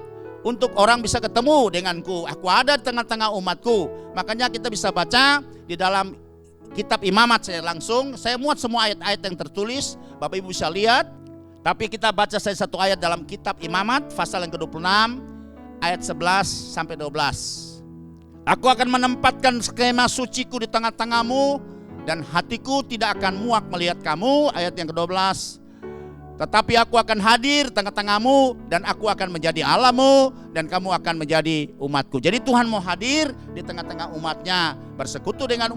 untuk orang bisa ketemu denganku. Aku ada di tengah-tengah umatku. Makanya kita bisa baca di dalam kitab Imamat, saya muat semua ayat-ayat yang tertulis, Bapak Ibu bisa lihat. Tapi kita baca saya satu ayat dalam kitab Imamat pasal yang ke-26 ayat 11 sampai 12. Aku akan menempatkan skema suciku di tengah-tengahmu, dan hatiku tidak akan muak melihat kamu. Ayat yang ke-12. Tetapi aku akan hadir di tengah-tengahmu, dan aku akan menjadi Allahmu, dan kamu akan menjadi umatku. Jadi Tuhan mau hadir di tengah-tengah umatnya, bersekutu dengan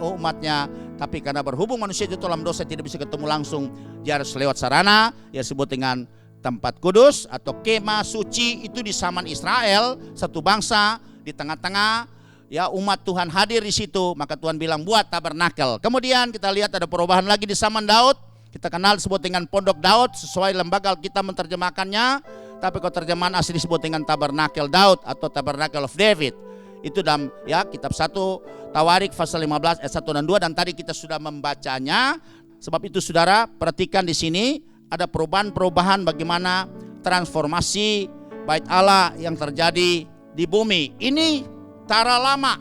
umatnya. Tapi karena berhubung manusia itu dalam dosa tidak bisa ketemu langsung, dia harus lewat sarana yang disebut dengan tempat kudus atau kemah suci itu di zaman Israel, satu bangsa di tengah-tengah ya umat Tuhan hadir di situ, maka Tuhan bilang buat tabernakel. Kemudian kita lihat ada perubahan lagi di zaman Daud, kita kenal disebut dengan pondok Daud sesuai lembaga kita menerjemahkannya, tapi kalau terjemahan asli disebut dengan tabernakel Daud atau tabernacle of David. Itu dalam ya kitab 1 Tawarik pasal 15 ayat 1 dan 2 dan tadi kita sudah membacanya. Sebab itu saudara perhatikan di sini ada perubahan-perubahan bagaimana transformasi bait Allah yang terjadi di bumi. Ini cara lama,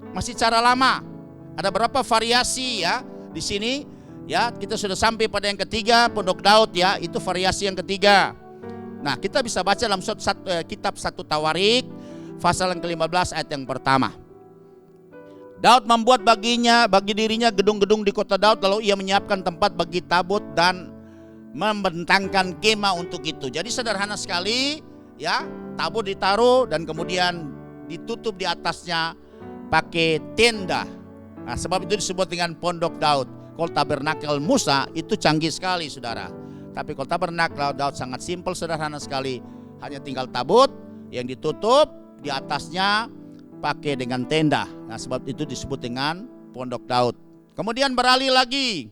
masih cara lama. Ada berapa variasi ya di sini ya, kita sudah sampai pada yang ketiga pondok Daud ya, itu variasi yang ketiga. Nah, kita bisa baca dalam kitab 1 Tawarik pasal yang ke-15 ayat yang pertama. Daud membuat bagi dirinya gedung-gedung di kota Daud, lalu ia menyiapkan tempat bagi tabut dan membentangkan kemah untuk itu. Jadi sederhana sekali ya, tabut ditaruh dan kemudian ditutup di atasnya pakai tenda. Nah, sebab itu disebut dengan pondok Daud. Kalau tabernakel Musa itu canggih sekali saudara. Tapi kalau tabernakel Daud sangat simpel, sederhana sekali. Hanya tinggal tabut yang ditutup, di atasnya pakai dengan tenda. Nah, sebab itu disebut dengan pondok Daud. Kemudian beralih lagi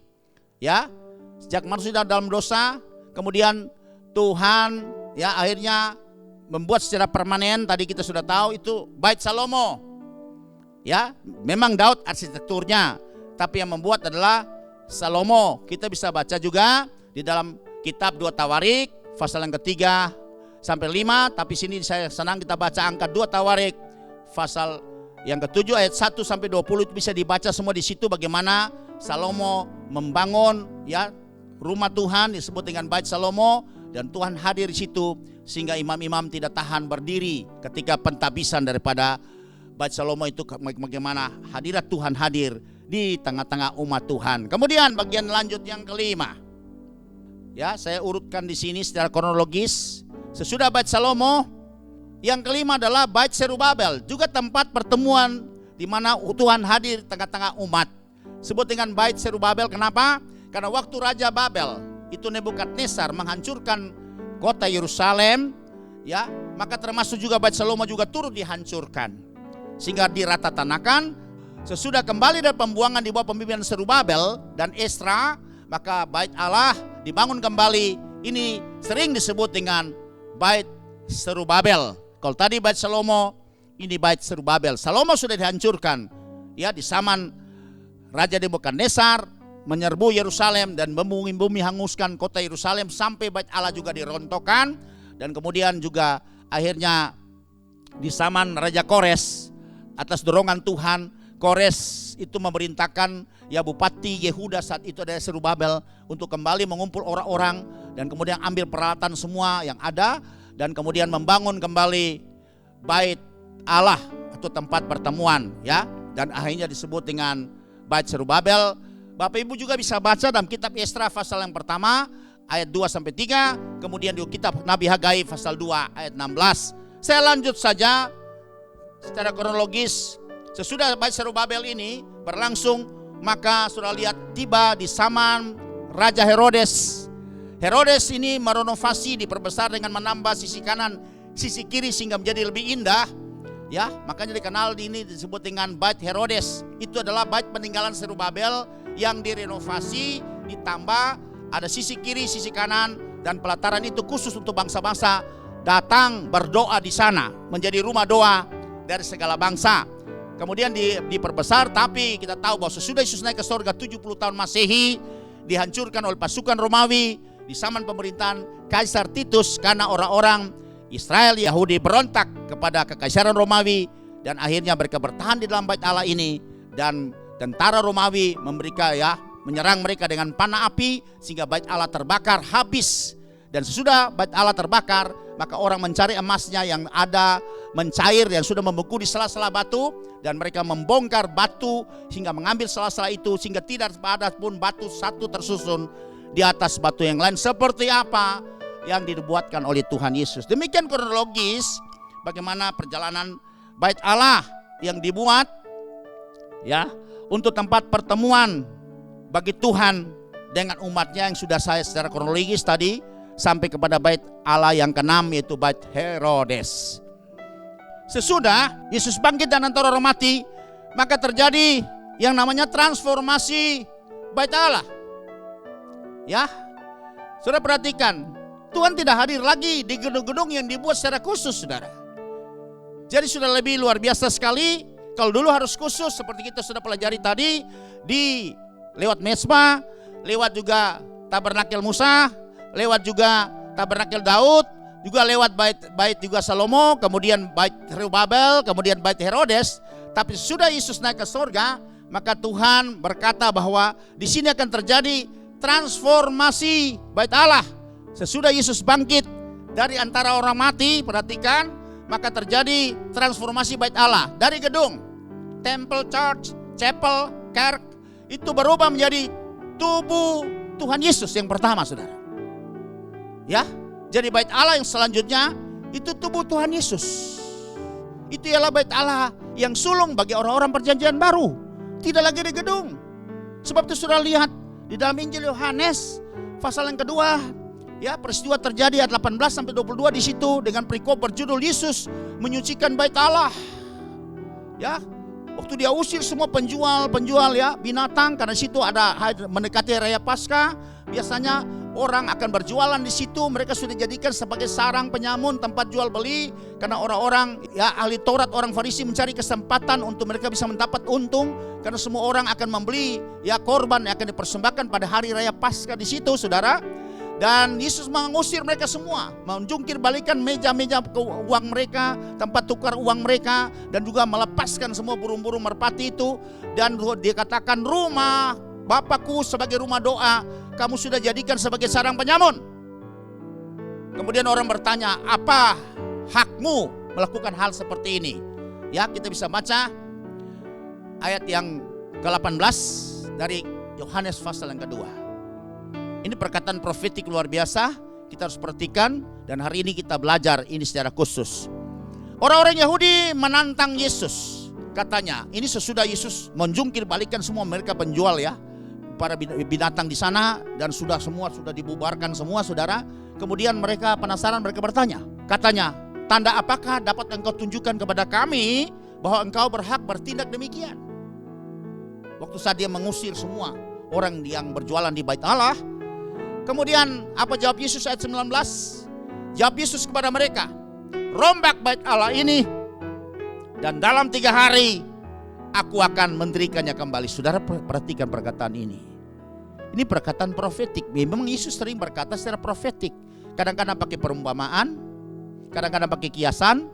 ya, sejak manusia dalam dosa, kemudian Tuhan ya akhirnya membuat secara permanen. Tadi kita sudah tahu itu bait Salomo. Ya, memang Daud arsitekturnya, tapi yang membuat adalah Salomo. Kita bisa baca juga di dalam kitab 2 Tawarik pasal yang ketiga sampai 5, tapi sini saya senang kita baca angka 2 Tawarik pasal yang ke-7 ayat 1 sampai 20 itu bisa dibaca semua di situ bagaimana Salomo membangun ya rumah Tuhan disebut dengan bait Salomo, dan Tuhan hadir di situ sehingga imam-imam tidak tahan berdiri ketika pentabisan daripada bait Salomo itu, bagaimana hadirat Tuhan hadir di tengah-tengah umat Tuhan. Kemudian bagian lanjut yang kelima. Ya, saya urutkan di sini secara kronologis. Sesudah bait Salomo, yang kelima adalah bait Zerubabel, juga tempat pertemuan di mana Tuhan hadir tengah-tengah umat. Sebut dengan bait Zerubabel, kenapa? Karena waktu Raja Babel itu Nebukadnezar menghancurkan kota Yerusalem, ya, maka termasuk juga bait Salomo juga turut dihancurkan. Sehingga diratatanakan, sesudah kembali dari pembuangan di bawah pemimpinan Zerubabel dan Esra, maka bait Allah dibangun kembali. Ini sering disebut dengan bait Zerubabel. Kalau tadi bait Salomo, ini bait Zerubabel. Salomo sudah dihancurkan ya di zaman Raja Nebukadnezar menyerbu Yerusalem dan membumi hanguskan kota Yerusalem sampai bait Allah juga dirontokkan. Dan kemudian juga akhirnya di zaman Raja Kores, atas dorongan Tuhan, Kores itu memerintahkan ya Bupati Yehuda saat itu ada Zerubabel untuk kembali mengumpul orang-orang dan kemudian ambil peralatan semua yang ada dan kemudian membangun kembali bait Allah atau tempat pertemuan ya, dan akhirnya disebut dengan bait Zerubabel. Bapak Ibu juga bisa baca dalam kitab Esra pasal yang pertama ayat 2 sampai 3, kemudian di kitab Nabi Hagai pasal 2 ayat 16. Saya lanjut saja secara kronologis. Sesudah bait Zerubabel ini berlangsung, maka sudah lihat tiba di zaman Raja Herodes. Herodes ini merenovasi, diperbesar dengan menambah sisi kanan, sisi kiri sehingga menjadi lebih indah. Ya, makanya dikenal ini disebut dengan bait Herodes. Itu adalah bait peninggalan Zerubabel yang direnovasi, ditambah ada sisi kiri, sisi kanan, dan pelataran itu khusus untuk bangsa-bangsa datang berdoa di sana, menjadi rumah doa dari segala bangsa. Kemudian diperbesar, tapi kita tahu bahwa sesudah Yesus naik ke surga 70 tahun Masehi, dihancurkan oleh pasukan Romawi di zaman pemerintahan Kaisar Titus karena orang-orang Israel Yahudi berontak kepada kekaisaran Romawi, dan akhirnya mereka bertahan di dalam bait Allah ini, dan tentara Romawi menyerang mereka dengan panah api sehingga bait Allah terbakar habis. Dan sesudah bait Allah terbakar, maka orang mencari emasnya yang ada mencair yang sudah membeku di sela-sela batu, dan mereka membongkar batu hingga mengambil sela-sela itu sehingga tidak ada pun batu satu tersusun di atas batu yang lain seperti apa yang dibuatkan oleh Tuhan Yesus. Demikian kronologis bagaimana perjalanan bait Allah yang dibuat ya untuk tempat pertemuan bagi Tuhan dengan umatnya yang sudah saya secara kronologis tadi sampai kepada bait Allah yang keenam, yaitu bait Herodes. Sesudah Yesus bangkit dan antara orang mati, maka terjadi yang namanya transformasi bait Allah. Ya, saudara perhatikan, Tuhan tidak hadir lagi di gedung-gedung yang dibuat secara khusus, saudara. Jadi sudah lebih luar biasa sekali. Kalau dulu harus khusus seperti kita sudah pelajari tadi, di lewat Mezbah, lewat juga tabernakel Musa, lewat juga tabernakel Daud, juga lewat bait juga Salomo, kemudian bait Zerubabel, kemudian bait Herodes. Tapi sudah Yesus naik ke surga, maka Tuhan berkata bahwa di sini akan terjadi transformasi bait Allah. Sesudah Yesus bangkit dari antara orang mati, perhatikan, maka terjadi transformasi bait Allah dari gedung temple, church, chapel, kerk, itu berubah menjadi tubuh Tuhan Yesus yang pertama, saudara. Ya, jadi bait Allah yang selanjutnya itu tubuh Tuhan Yesus. Itu ialah bait Allah yang sulung bagi orang-orang perjanjian baru, tidak lagi di gedung. Sebab itu sudah lihat di dalam Injil Yohanes pasal yang kedua, ya, peristiwa terjadi ayat 18 sampai 22 di situ dengan perikop berjudul Yesus menyucikan bait Allah. Ya, waktu dia usir semua penjual ya binatang, karena situ ada mendekati raya Paskah, biasanya orang akan berjualan di situ. Mereka sudah dijadikan sebagai sarang penyamun, tempat jual beli, karena orang-orang ya ahli Taurat, orang Farisi mencari kesempatan untuk mereka bisa mendapat untung, karena semua orang akan membeli ya korban yang akan dipersembahkan pada hari raya Paskah di situ, saudara. Dan Yesus mengusir mereka semua, menjungkir balikan meja-meja uang mereka, tempat tukar uang mereka, dan juga melepaskan semua burung-burung merpati itu. Dan dia katakan, rumah Bapakku sebagai rumah doa, kamu sudah jadikan sebagai sarang penyamun. Kemudian orang bertanya, apa hakmu melakukan hal seperti ini? Ya, kita bisa baca ayat yang ke-18 dari Yohanes pasal yang kedua. Ini perkataan profetik luar biasa, kita harus perhatikan, dan hari ini kita belajar ini secara khusus. Orang-orang Yahudi menantang Yesus, katanya ini sesudah Yesus menjungkir balikan semua mereka penjual ya, para binatang di sana, dan semua sudah dibubarkan semua, saudara. Kemudian mereka penasaran, mereka bertanya, katanya, tanda apakah dapat engkau tunjukkan kepada kami bahwa engkau berhak bertindak demikian? Waktu saat dia mengusir semua orang yang berjualan di bait Allah. Kemudian apa jawab Yesus ayat 19? Jawab Yesus kepada mereka, rombak bait Allah ini, dan dalam 3 hari aku akan mendirikannya kembali. Saudara perhatikan perkataan ini. Ini perkataan profetik. Memang Yesus sering berkata secara profetik. Kadang-kadang pakai perumpamaan, kadang-kadang pakai kiasan,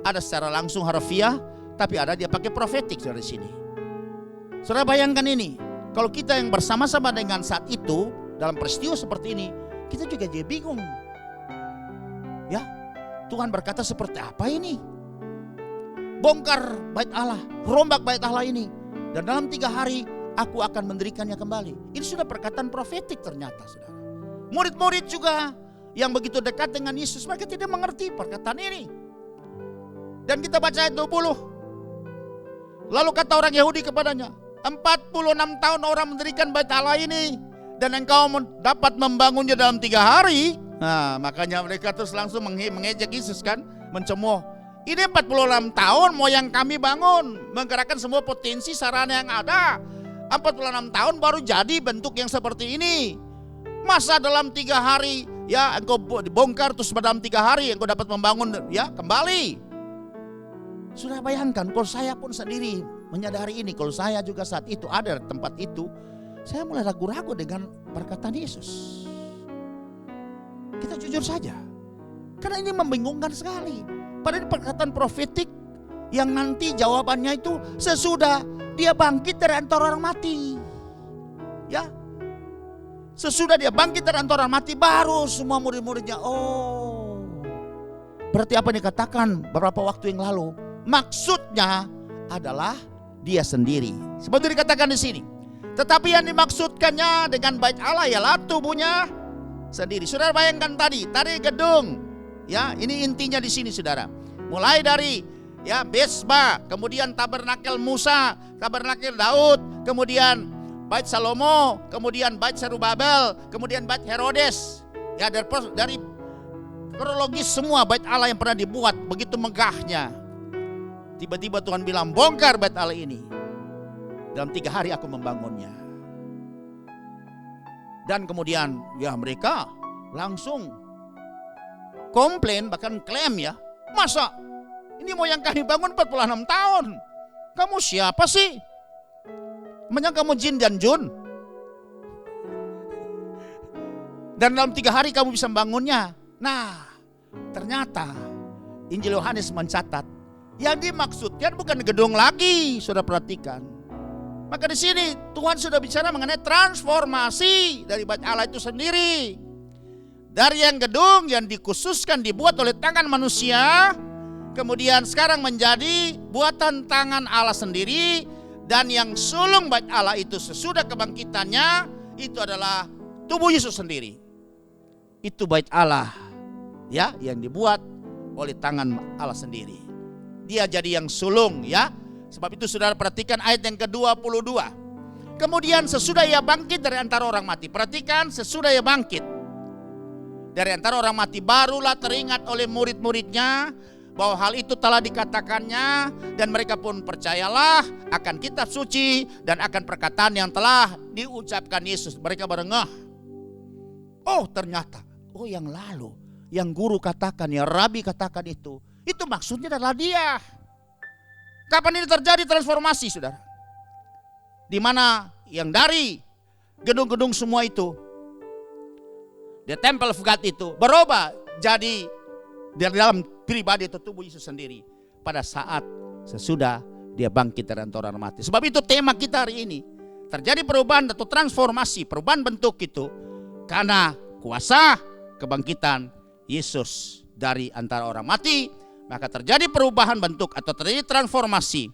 ada secara langsung harfiah, tapi ada dia pakai profetik dari sini. Saudara bayangkan ini, kalau kita yang bersama-sama dengan saat itu dalam peristiwa seperti ini, kita juga jadi bingung. Ya, Tuhan berkata seperti apa ini? Bongkar bait Allah, rombak bait Allah ini, dan dalam 3 hari aku akan mendirikannya kembali. Ini sudah perkataan profetik ternyata, saudara. Murid-murid juga yang begitu dekat dengan Yesus, mereka tidak mengerti perkataan ini. Dan kita baca ayat 20. Lalu kata orang Yahudi kepadanya, 46 tahun orang mendirikan bait Allah ini, dan engkau dapat membangunnya dalam 3 hari. Nah, makanya mereka terus langsung mengejek Yesus kan, mencemooh. Ini 46 tahun mau yang kami bangun, menggerakkan semua potensi sarana yang ada. 46 tahun baru jadi bentuk yang seperti ini. Masa dalam 3 hari ya engkau dibongkar, terus dalam 3 hari engkau dapat membangun ya kembali. Sudah bayangkan, kalau saya pun sendiri menyadari ini, kalau saya juga saat itu ada di tempat itu, saya mulai ragu-ragu dengan perkataan Yesus. Kita jujur saja, karena ini membingungkan sekali. Padahal perkataan profetik yang nanti jawabannya itu sesudah dia bangkit dari antara orang mati. Ya, sesudah dia bangkit dari antara orang mati, baru semua murid-muridnya, oh, berarti apa yang dikatakan beberapa waktu yang lalu, maksudnya adalah dia sendiri. Seperti dikatakan di sini. Tetapi yang dimaksudkannya dengan bait Allah ialah tubuhnya sendiri. Saudara bayangkan tadi gedung. Ya, ini intinya di sini, saudara. Mulai dari ya Mezbah, kemudian tabernakel Musa, tabernakel Daud, kemudian bait Salomo, kemudian bait Zerubabel, kemudian bait Herodes. Ya, dari kronologis semua bait Allah yang pernah dibuat begitu megahnya. Tiba-tiba Tuhan bilang, bongkar bait Allah ini. Dalam 3 hari aku membangunnya. Dan kemudian ya mereka langsung komplain, bahkan klaim ya. Masa ini mau yang kami bangun 46 tahun. Kamu siapa sih? Emangnya kamu jin dan jun? Dan dalam 3 hari kamu bisa membangunnya. Nah, ternyata Injil Yohanes mencatat yang dimaksudkan bukan gedung lagi, saudara perhatikan. Maka di sini Tuhan sudah bicara mengenai transformasi dari bait Allah itu sendiri. Dari yang gedung yang dikhususkan dibuat oleh tangan manusia, kemudian sekarang menjadi buatan tangan Allah sendiri. Dan yang sulung bait Allah itu sesudah kebangkitannya itu adalah tubuh Yesus sendiri. Itu bait Allah ya, yang dibuat oleh tangan Allah sendiri. Dia jadi yang sulung ya. Sebab itu saudara perhatikan ayat yang ke-22. Kemudian sesudah ia bangkit dari antara orang mati. Perhatikan, sesudah ia bangkit dari antara orang mati, barulah teringat oleh murid-muridnya bahwa hal itu telah dikatakannya, dan mereka pun percayalah akan kitab suci dan akan perkataan yang telah diucapkan Yesus. Mereka berengah. Oh ternyata, oh yang lalu, yang guru katakan, yang rabi katakan itu maksudnya adalah dia. Kapan ini terjadi transformasi, saudara? Di mana yang dari gedung-gedung semua itu, the temple of God itu berubah jadi dari dalam pribadi atau tubuh Yesus sendiri pada saat sesudah dia bangkit dari antara orang mati. Sebab itu tema kita hari ini, terjadi perubahan atau transformasi, perubahan bentuk itu karena kuasa kebangkitan Yesus dari antara orang mati. Maka terjadi perubahan bentuk atau terjadi transformasi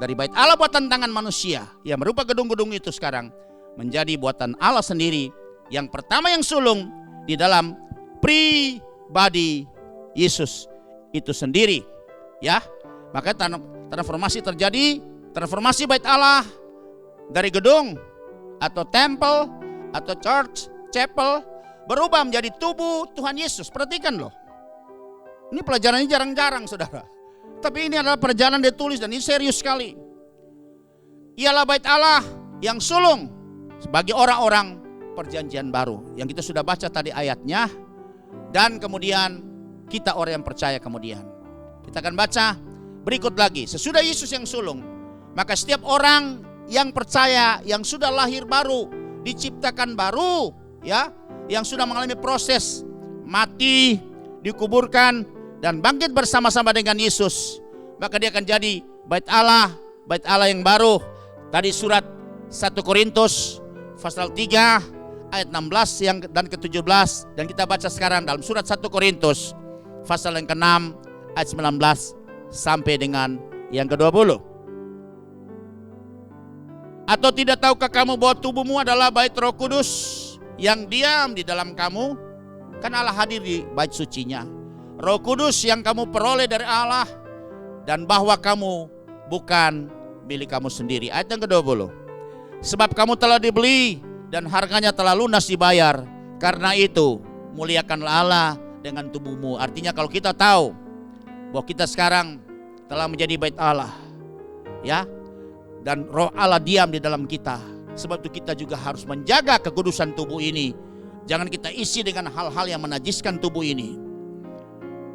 dari bait Allah buatan tangan manusia yang berupa gedung-gedung itu sekarang menjadi buatan Allah sendiri, yang pertama yang sulung di dalam pribadi Yesus itu sendiri ya. Maka transformasi terjadi, transformasi bait Allah dari gedung atau temple atau church, chapel berubah menjadi tubuh Tuhan Yesus. Perhatikan loh. Ini pelajaran ini jarang-jarang, saudara. Tapi ini adalah perjalanan ditulis dan ini serius sekali. Ialah bait Allah yang sulung sebagai orang-orang perjanjian baru. Yang kita sudah baca tadi ayatnya. Dan kemudian kita orang yang percaya kemudian. Kita akan baca berikut lagi. Sesudah Yesus yang sulung, maka setiap orang yang percaya, yang sudah lahir baru, diciptakan baru, ya, yang sudah mengalami proses mati, dikuburkan, dan bangkit bersama-sama dengan Yesus, maka dia akan jadi bait Allah yang baru. Tadi surat 1 Korintus pasal 3 ayat 16 dan ke-17, dan kita baca sekarang dalam surat 1 Korintus pasal yang ke-6 ayat 19 sampai dengan yang ke-20. Atau tidak tahukah kamu bahwa tubuhmu adalah bait Roh Kudus yang diam di dalam kamu? Kan Allah hadir di bait sucinya. Roh Kudus yang kamu peroleh dari Allah, dan bahwa kamu bukan milik kamu sendiri. Ayat yang ke-20. Sebab kamu telah dibeli dan harganya telah lunas dibayar. Karena itu muliakanlah Allah dengan tubuhmu. Artinya kalau kita tahu bahwa kita sekarang telah menjadi bait Allah, ya, dan Roh Allah diam di dalam kita, sebab itu kita juga harus menjaga kekudusan tubuh ini. Jangan kita isi dengan hal-hal yang menajiskan tubuh ini.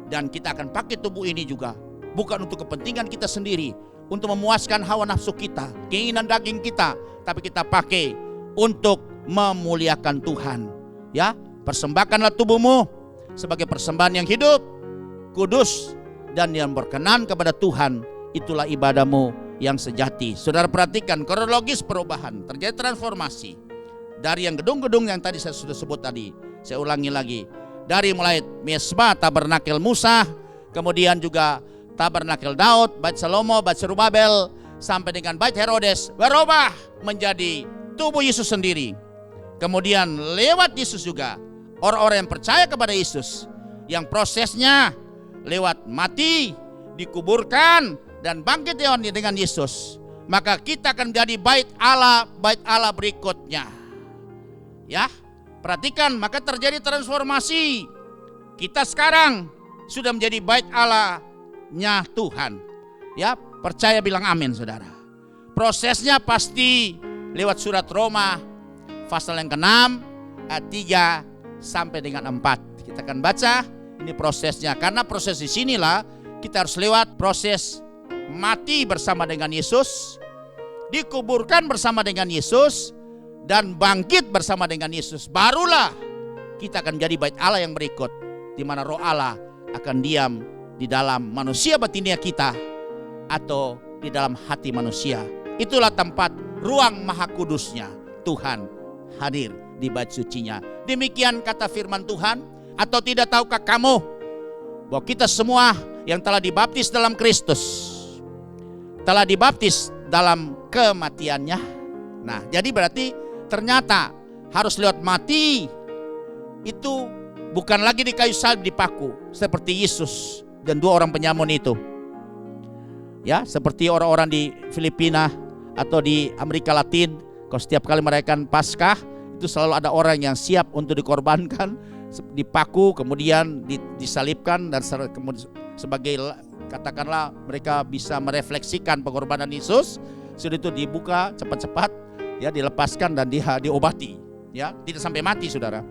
Dan kita akan pakai tubuh ini juga bukan untuk kepentingan kita sendiri, untuk memuaskan hawa nafsu kita, keinginan daging kita, tapi kita pakai untuk memuliakan Tuhan. Ya, persembahkanlah tubuhmu sebagai persembahan yang hidup, kudus, dan yang berkenan kepada Tuhan. Itulah ibadahmu yang sejati. Saudara perhatikan kronologis perubahan, terjadi transformasi dari yang gedung-gedung yang tadi saya sudah sebut tadi. Saya ulangi lagi. Dari mulai Mesbah, tabernakel Musa, kemudian juga tabernakel Daud, bait Salomo, bait Zerubabel, sampai dengan bait Herodes, berubah menjadi tubuh Yesus sendiri. Kemudian lewat Yesus juga orang-orang yang percaya kepada Yesus, yang prosesnya lewat mati, dikuburkan, dan bangkit dengan Yesus. Maka kita akan menjadi bait Allah berikutnya. Ya, Perhatikan, maka terjadi transformasi. Kita sekarang sudah menjadi bait Allah-nya Tuhan. Ya, percaya bilang amin, saudara. Prosesnya pasti lewat surat Roma pasal yang ke-6 ayat 3 sampai dengan 4. Kita akan baca ini prosesnya, karena proses di sinilah kita harus lewat proses mati bersama dengan Yesus, dikuburkan bersama dengan Yesus, dan bangkit bersama dengan Yesus. Barulah kita akan jadi bait Allah yang berikut, di mana Roh Allah akan diam di dalam manusia batinia kita atau di dalam hati manusia. Itulah tempat ruang maha kudusnya Tuhan hadir di bait sucinya. Demikian kata firman Tuhan. Atau tidak tahukah kamu bahwa kita semua yang telah dibaptis dalam Kristus telah dibaptis dalam kematiannya? Nah, jadi berarti ternyata harus lewat mati. Itu bukan lagi di kayu salib dipaku seperti Yesus dan 2 orang penyamun itu. Ya, seperti orang-orang di Filipina atau di Amerika Latin, kalau setiap kali merayakan Paskah itu selalu ada orang yang siap untuk dikorbankan, dipaku, kemudian disalibkan, dan sebagai katakanlah mereka bisa merefleksikan pengorbanan Yesus. Sudah itu dibuka cepat-cepat, ya, dilepaskan dan diobati, ya, tidak sampai mati, saudara.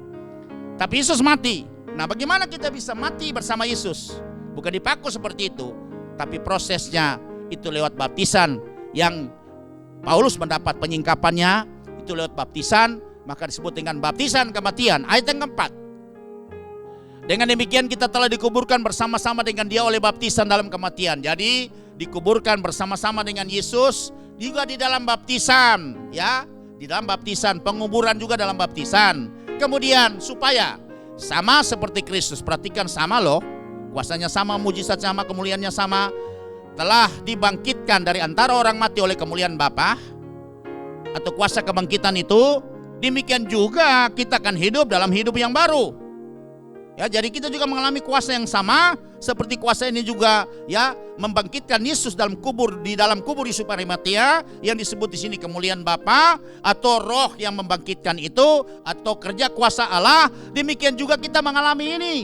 Tapi Yesus mati. Nah, bagaimana kita bisa mati bersama Yesus? Bukan dipaku seperti itu, tapi prosesnya itu lewat baptisan yang Paulus mendapat penyingkapannya itu lewat baptisan, maka disebut dengan baptisan kematian. Ayat yang keempat. Dengan demikian kita telah dikuburkan bersama-sama dengan Dia oleh baptisan dalam kematian. Jadi dikuburkan bersama-sama dengan Yesus juga di dalam baptisan, ya, di dalam baptisan, penguburan juga dalam baptisan. Kemudian supaya sama seperti Kristus, perhatikan sama loh, kuasanya sama, mujizat sama, kemuliaannya sama, telah dibangkitkan dari antara orang mati oleh kemuliaan Bapa atau kuasa kebangkitan itu, demikian juga kita akan hidup dalam hidup yang baru. Ya, jadi kita juga mengalami kuasa yang sama seperti kuasa ini juga, ya, membangkitkan Yesus dalam kubur, di dalam kubur Yesus Arimatea yang disebut di sini kemuliaan Bapa atau Roh yang membangkitkan itu atau kerja kuasa Allah. Demikian juga kita mengalami ini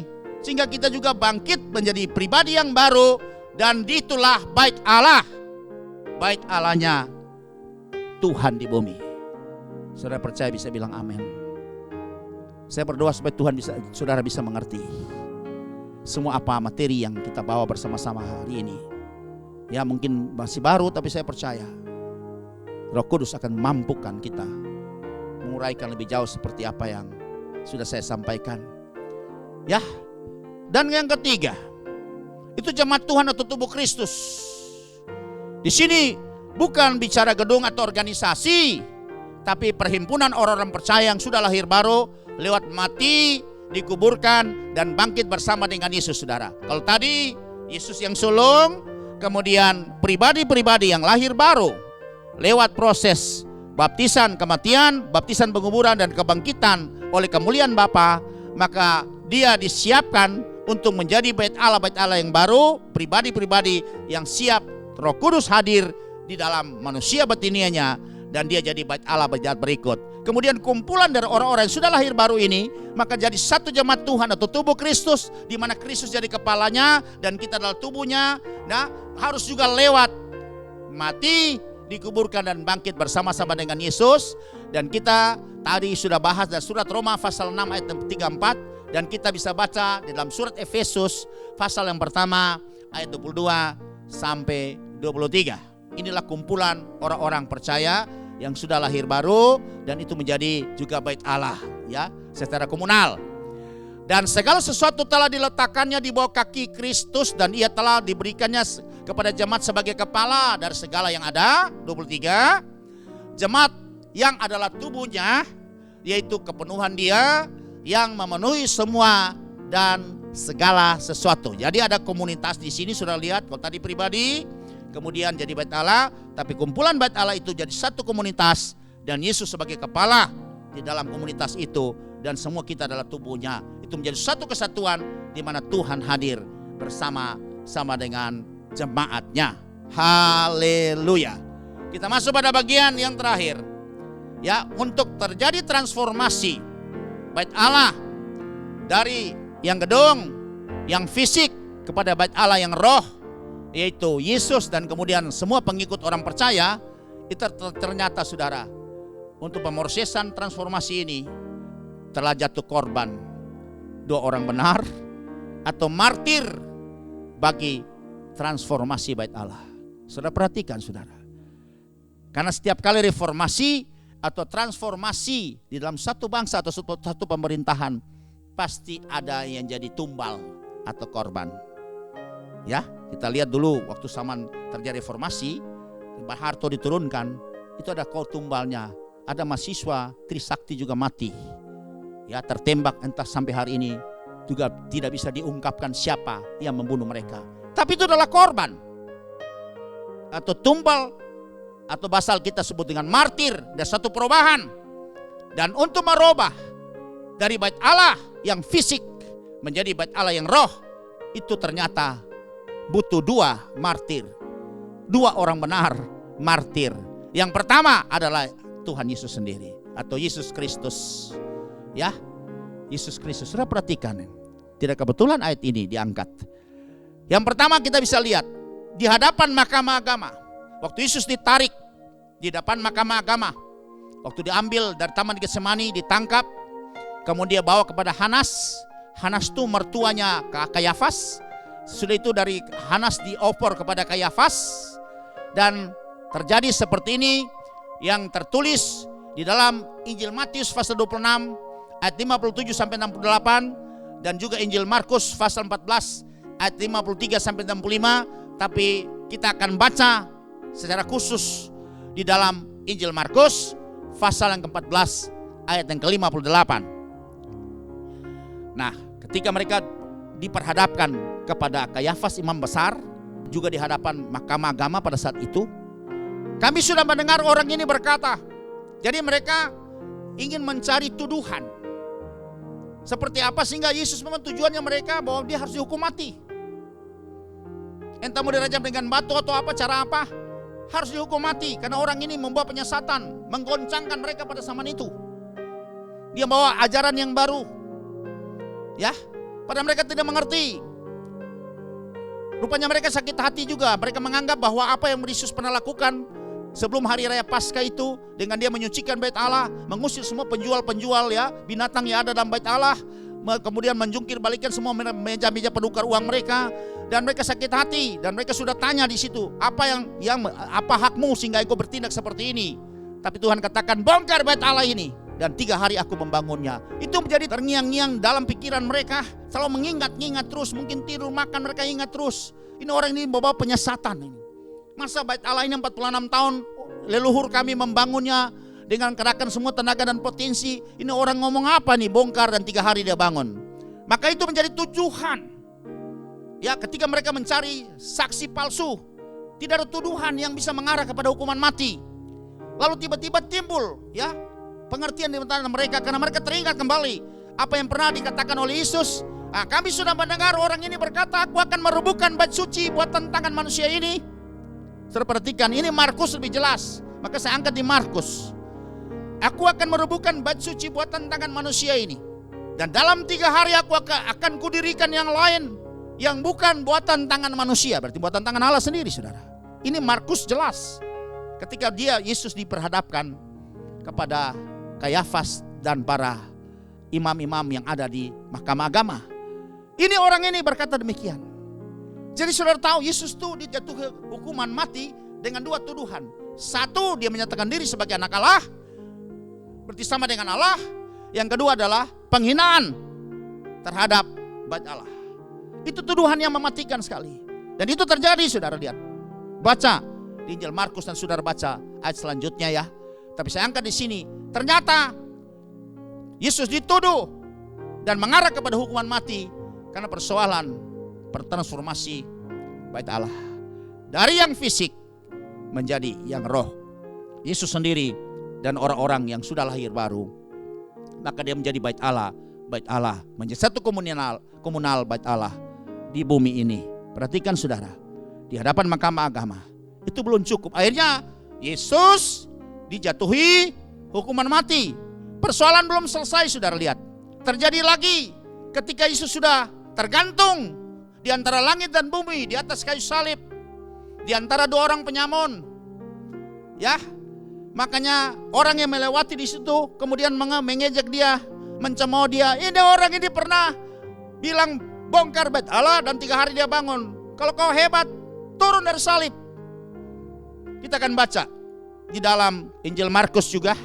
sehingga kita juga bangkit menjadi pribadi yang baru, dan itulah bait Allah, bait Allahnya Tuhan di bumi. Saudara percaya bisa bilang amin. Saya berdoa supaya Tuhan saudara bisa mengerti semua apa materi yang kita bawa bersama-sama hari ini. Ya, mungkin masih baru, tapi saya percaya Roh Kudus akan mampukan kita menguraikan lebih jauh seperti apa yang sudah saya sampaikan. Ya, dan yang ketiga, itu jemaat Tuhan atau tubuh Kristus. Di sini bukan bicara gedung atau organisasi, tapi perhimpunan orang-orang percaya yang sudah lahir baru lewat mati, dikuburkan, dan bangkit bersama dengan Yesus, saudara. Kalau tadi Yesus yang sulung, kemudian pribadi-pribadi yang lahir baru lewat proses baptisan kematian, baptisan penguburan, dan kebangkitan oleh kemuliaan Bapa, maka dia disiapkan untuk menjadi bait Allah yang baru, pribadi-pribadi yang siap Roh Kudus hadir di dalam manusia batinianya, dan dia jadi bait Allah berikut. Kemudian kumpulan dari orang-orang yang sudah lahir baru ini, maka jadi satu jemaat Tuhan atau tubuh Kristus, di mana Kristus jadi kepalanya dan kita adalah tubuhnya. Nah, harus juga lewat mati, dikuburkan, dan bangkit bersama-sama dengan Yesus. Dan kita tadi sudah bahas dari surat Roma pasal 6 ayat 3-4, dan kita bisa baca di dalam surat Efesus pasal yang pertama ayat 22 sampai 23. Inilah kumpulan orang-orang percaya yang sudah lahir baru, dan itu menjadi juga bait Allah, ya, secara komunal. Dan segala sesuatu telah diletakkannya di bawah kaki Kristus, dan ia telah diberikannya kepada jemaat sebagai kepala dari segala yang ada. 23. Jemaat yang adalah tubuhnya, yaitu kepenuhan dia yang memenuhi semua dan segala sesuatu. Jadi ada komunitas di sini, sudah lihat. Kalau tadi pribadi, kemudian jadi bait Allah, tapi kumpulan bait Allah itu jadi satu komunitas, dan Yesus sebagai kepala di dalam komunitas itu, dan semua kita adalah tubuhnya. Itu menjadi satu kesatuan di mana Tuhan hadir bersama-sama dengan jemaatnya. Haleluya. Kita masuk pada bagian yang terakhir. Ya, untuk terjadi transformasi bait Allah dari yang gedung, yang fisik kepada bait Allah yang roh, yaitu Yesus dan kemudian semua pengikut orang percaya, itu ternyata saudara, untuk pemrosesan transformasi ini telah jatuh korban 2 orang benar atau martir bagi transformasi bait Allah. Saudara perhatikan saudara, karena setiap kali reformasi atau transformasi di dalam satu bangsa atau satu pemerintahan, pasti ada yang jadi tumbal atau korban. Ya, kita lihat dulu waktu zaman terjadi reformasi, Pak Harto diturunkan, itu ada tumbalnya, ada mahasiswa Trisakti juga mati. Ya, tertembak, entah sampai hari ini juga tidak bisa diungkapkan siapa yang membunuh mereka. Tapi itu adalah korban atau tumbal, atau bahasa kita sebut dengan martir dan satu perubahan. Dan untuk merubah dari bait Allah yang fisik menjadi bait Allah yang roh, itu ternyata butuh 2 martir, 2 orang benar martir. Yang pertama adalah Tuhan Yesus sendiri atau Yesus Kristus. Ya, Yesus Kristus. Sudah perhatikan, tidak kebetulan ayat ini diangkat. Yang pertama kita bisa lihat di hadapan mahkamah agama. Waktu Yesus ditarik di depan mahkamah agama, waktu diambil dari taman Getsemani, ditangkap, kemudian bawa kepada Hanas. Hanas itu mertuanya Kayafas. Sudah itu dari Hanas diopor kepada Kayafas, dan terjadi seperti ini yang tertulis di dalam Injil Matius pasal 26 ayat 57 sampai 68, dan juga Injil Markus pasal 14 ayat 53 sampai 65. Tapi kita akan baca secara khusus di dalam Injil Markus pasal yang ke-14 ayat yang ke-58. Nah, ketika mereka diperhadapkan kepada Kayafas imam besar, juga di hadapan mahkamah agama pada saat itu, kami sudah mendengar orang ini berkata. Jadi mereka ingin mencari tuduhan. Seperti apa sehingga Yesus memang tujuannya mereka bahwa dia harus dihukum mati. Entah mau dirajam dengan batu atau apa, cara apa, harus dihukum mati. Karena orang ini membawa penyesatan, menggoncangkan mereka pada zaman itu. Dia bawa ajaran yang baru. Ya, pada mereka tidak mengerti. Rupanya mereka sakit hati juga. Mereka menganggap bahwa apa yang Yesus pernah lakukan sebelum hari raya Paskah itu, dengan dia menyucikan bait Allah, mengusir semua penjual-penjual ya binatang yang ada dalam bait Allah, kemudian menjungkir balikan semua meja-meja penukar uang mereka, dan mereka sakit hati, dan mereka sudah tanya di situ, apa hakmu sehingga engkau bertindak seperti ini? Tapi Tuhan katakan, bongkar bait Allah ini, dan 3 hari aku membangunnya. Itu menjadi terngiang-ngiang dalam pikiran mereka, selalu mengingat terus, mungkin tidur makan mereka ingat terus. Ini orang ini membawa penyesatan ini. Masa bait Allah ini 46 tahun leluhur kami membangunnya dengan kerahkan semua tenaga dan potensi. Ini orang ngomong apa nih, bongkar dan 3 hari dia bangun. Maka itu menjadi tujuan. Ya, ketika mereka mencari saksi palsu, tidak ada tuduhan yang bisa mengarah kepada hukuman mati. Lalu tiba-tiba timbul ya pengertian di antara mereka, karena mereka teringat kembali apa yang pernah dikatakan oleh Yesus. Nah, kami sudah mendengar orang ini berkata, aku akan merobohkan bait suci buatan tangan manusia ini. Saudara perhatikan, ini Markus lebih jelas, maka saya angkat di Markus. Aku akan merobohkan bait suci buatan tangan manusia ini, dan dalam 3 hari aku akan kudirikan yang lain, yang bukan buatan tangan manusia, berarti buatan tangan Allah sendiri, saudara. Ini Markus jelas. Ketika Yesus diperhadapkan kepada Kayafas dan para imam-imam yang ada di mahkamah agama, ini orang ini berkata demikian. Jadi saudara tahu, Yesus itu dijatuhi hukuman mati dengan 2 tuduhan. 1, dia menyatakan diri sebagai anak Allah, berarti sama dengan Allah. Yang kedua adalah penghinaan terhadap bait Allah. Itu tuduhan yang mematikan sekali. Dan itu terjadi, saudara lihat. Baca di Injil Markus dan saudara baca ayat selanjutnya ya. Tapi saya angkat di sini, ternyata Yesus dituduh dan mengarah kepada hukuman mati karena persoalan bertransformasi bait Allah dari yang fisik menjadi yang roh. Yesus sendiri dan orang-orang yang sudah lahir baru, maka dia menjadi bait Allah menjadi satu komunal bait Allah di bumi ini. Perhatikan saudara, di hadapan mahkamah agama itu belum cukup. Akhirnya Yesus dijatuhi hukuman mati. Persoalan belum selesai, saudara lihat. terjadi lagi ketika Yesus sudah tergantung di antara langit dan bumi, di atas kayu salib, di antara dua orang penyamun. Ya, makanya orang yang melewati di situ kemudian mengejek dia, mencemooh dia. Ini orang ini pernah bilang bongkar bait Allah dan 3 hari dia bangun. Kalau kau hebat, turun dari salib. Kita akan baca di dalam Injil Markus juga,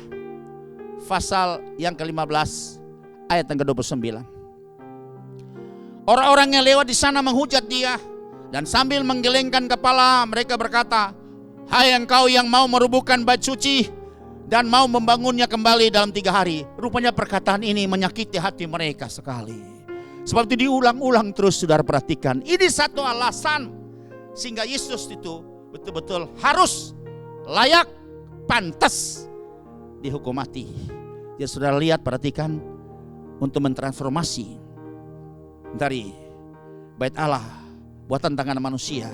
pasal yang ke-15 ayat yang ke-29. Orang-orang yang lewat di sana menghujat dia, dan sambil menggelengkan kepala mereka berkata, "Hai engkau yang mau merubuhkan bait suci dan mau membangunnya kembali dalam 3 hari." Rupanya perkataan ini menyakiti hati mereka sekali. Sebab itu diulang-ulang terus, saudara perhatikan. Ini satu alasan sehingga Yesus itu betul-betul harus layak, pantas dihukum mati. Ya saudara lihat, perhatikan, untuk mentransformasi dari bait Allah buatan tangan manusia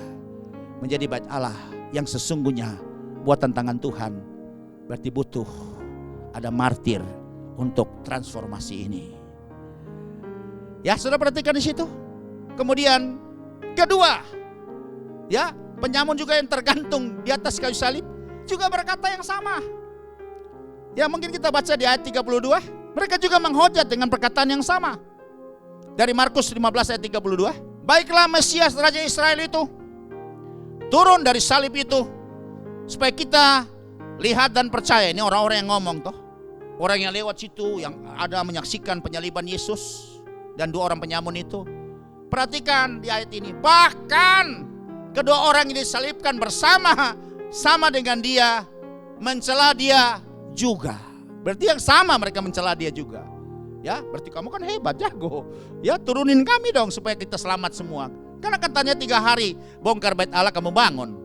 menjadi bait Allah yang sesungguhnya buatan tangan Tuhan, berarti butuh ada martir untuk transformasi ini. Ya, saudara perhatikan di situ. Kemudian kedua, ya, penyamun juga yang tergantung di atas kayu salib juga berkata yang sama. Ya, mungkin kita baca di ayat 32, mereka juga menghujat dengan perkataan yang sama. Dari Markus 15 ayat 32, "Baiklah Mesias Raja Israel itu turun dari salib itu supaya kita lihat dan percaya." Ini orang-orang yang ngomong toh. Orang yang lewat situ, yang ada menyaksikan penyaliban Yesus dan 2 orang penyamun itu. Perhatikan di ayat ini, bahkan kedua orang ini disalibkan sama dengan dia, mencela dia juga. Berarti yang sama, mereka mencela dia juga. Ya, berarti kamu kan hebat, jago. Ya, turunin kami dong supaya kita selamat semua. Karena katanya 3 hari bongkar bait Allah kamu bangun.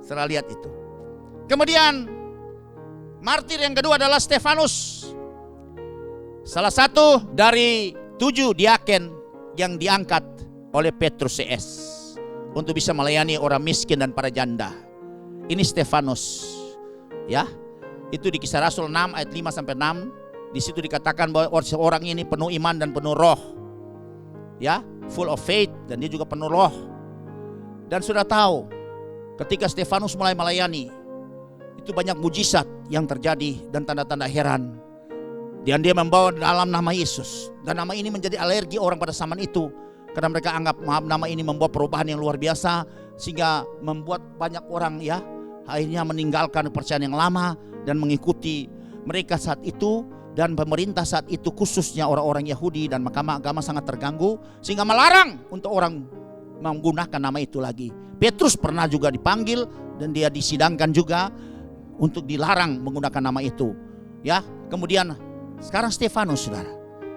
Setelah lihat itu. Kemudian martir yang kedua adalah Stefanus. Salah satu dari 7 diaken yang diangkat oleh Petrus CS untuk bisa melayani orang miskin dan para janda. Ini Stefanus. Ya, itu di Kisah Rasul 6 ayat 5 sampai 6. Di situ dikatakan bahwa orang ini penuh iman dan penuh roh. Ya, full of faith, dan dia juga penuh roh. Dan sudah tahu ketika Stefanus mulai melayani, itu banyak mujizat yang terjadi dan tanda-tanda heran. Dan dia membawa dalam nama Yesus. Dan nama ini menjadi alergi orang pada zaman itu, karena mereka anggap nama ini membawa perubahan yang luar biasa, sehingga membuat banyak orang ya akhirnya meninggalkan kepercayaan yang lama dan mengikuti mereka saat itu. Dan pemerintah saat itu, khususnya orang-orang Yahudi dan mahkamah agama, sangat terganggu sehingga melarang untuk orang menggunakan nama itu lagi. Petrus pernah juga dipanggil dan dia disidangkan juga untuk dilarang menggunakan nama itu. Ya, kemudian sekarang Stefanus, saudara,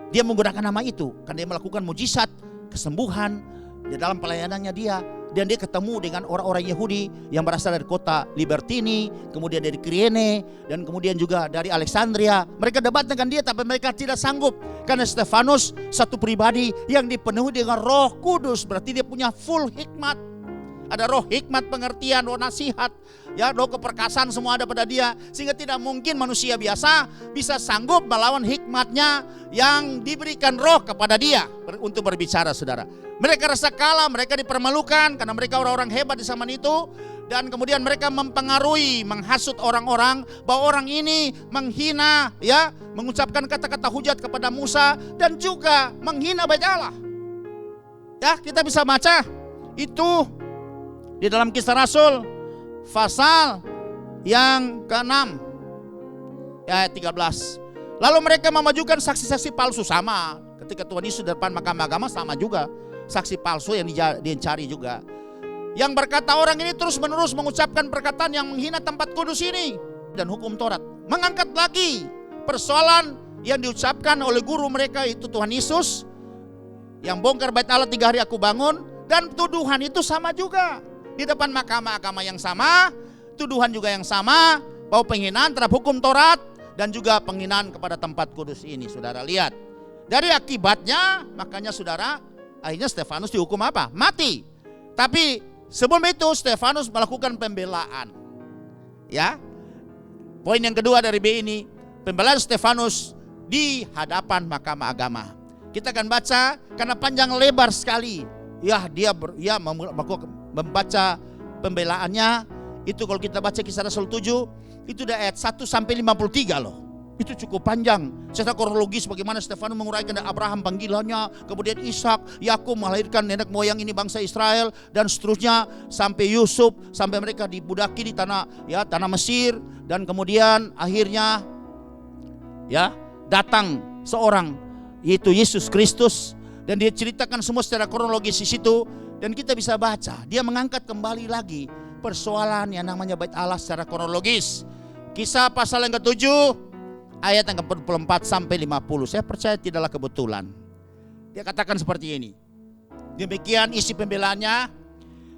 dia menggunakan nama itu karena dia melakukan mujizat, kesembuhan di dalam pelayanannya dia. Dan dia ketemu dengan orang-orang Yahudi yang berasal dari kota Libertini, kemudian dari Kyrene, dan kemudian juga dari Alexandria. Mereka debat dengan dia, tapi mereka tidak sanggup. Karena Stefanus satu pribadi yang dipenuhi dengan Roh Kudus. Berarti dia punya full hikmat. Ada roh hikmat, pengertian, roh nasihat, ya, roh keperkasaan, semua ada pada dia. Sehingga tidak mungkin manusia biasa bisa sanggup melawan hikmatnya yang diberikan roh kepada dia untuk berbicara, saudara. Mereka rasa kalah, mereka dipermalukan karena mereka orang-orang hebat di zaman itu. Dan kemudian mereka mempengaruhi, menghasut orang-orang bahwa orang ini menghina, ya, mengucapkan kata-kata hujat kepada Musa dan juga menghina bait Allah. Ya, kita bisa baca itu di dalam Kisah Rasul pasal yang ke-6 ayat 13. Lalu mereka memajukan saksi-saksi palsu, sama ketika Tuhan Yesus di depan mahkamah agama, sama juga saksi palsu yang dicari juga, yang berkata orang ini terus-menerus mengucapkan perkataan yang menghina tempat kudus ini dan hukum Taurat. Mengangkat lagi persoalan yang diucapkan oleh guru mereka, itu Tuhan Yesus yang bongkar bait Allah 3 hari aku bangun. Dan tuduhan itu sama juga di depan mahkamah agama yang sama, tuduhan juga yang sama, bahwa penghinaan terhadap hukum Taurat dan juga penghinaan kepada tempat kudus ini. Saudara lihat, dari akibatnya makanya saudara, akhirnya Stefanus dihukum apa? Mati. Tapi sebelum itu Stefanus melakukan pembelaan. Ya. Poin yang kedua dari B ini, pembelaan Stefanus di hadapan mahkamah agama. Kita akan baca karena panjang lebar sekali. Ya, dia membaca pembelaannya. Itu kalau kita baca Kisah Rasul 7, itu dari ayat 1 sampai 53 loh. Itu cukup panjang. Secara kronologis bagaimana Stefanus menguraikan Abraham panggilannya, kemudian Ishak, Yakub melahirkan nenek moyang ini bangsa Israel, dan seterusnya sampai Yusuf, sampai mereka dibudaki di tanah Mesir, dan kemudian akhirnya datang seorang yaitu Yesus Kristus, dan dia ceritakan semua secara kronologis di situ, dan kita bisa baca dia mengangkat kembali lagi persoalan yang namanya Bait Allah secara kronologis. Kisah pasal yang ke-7 ayat yang ke-44 sampai 50. Saya percaya tidaklah kebetulan. Dia katakan seperti ini. Demikian isi pembelaannya.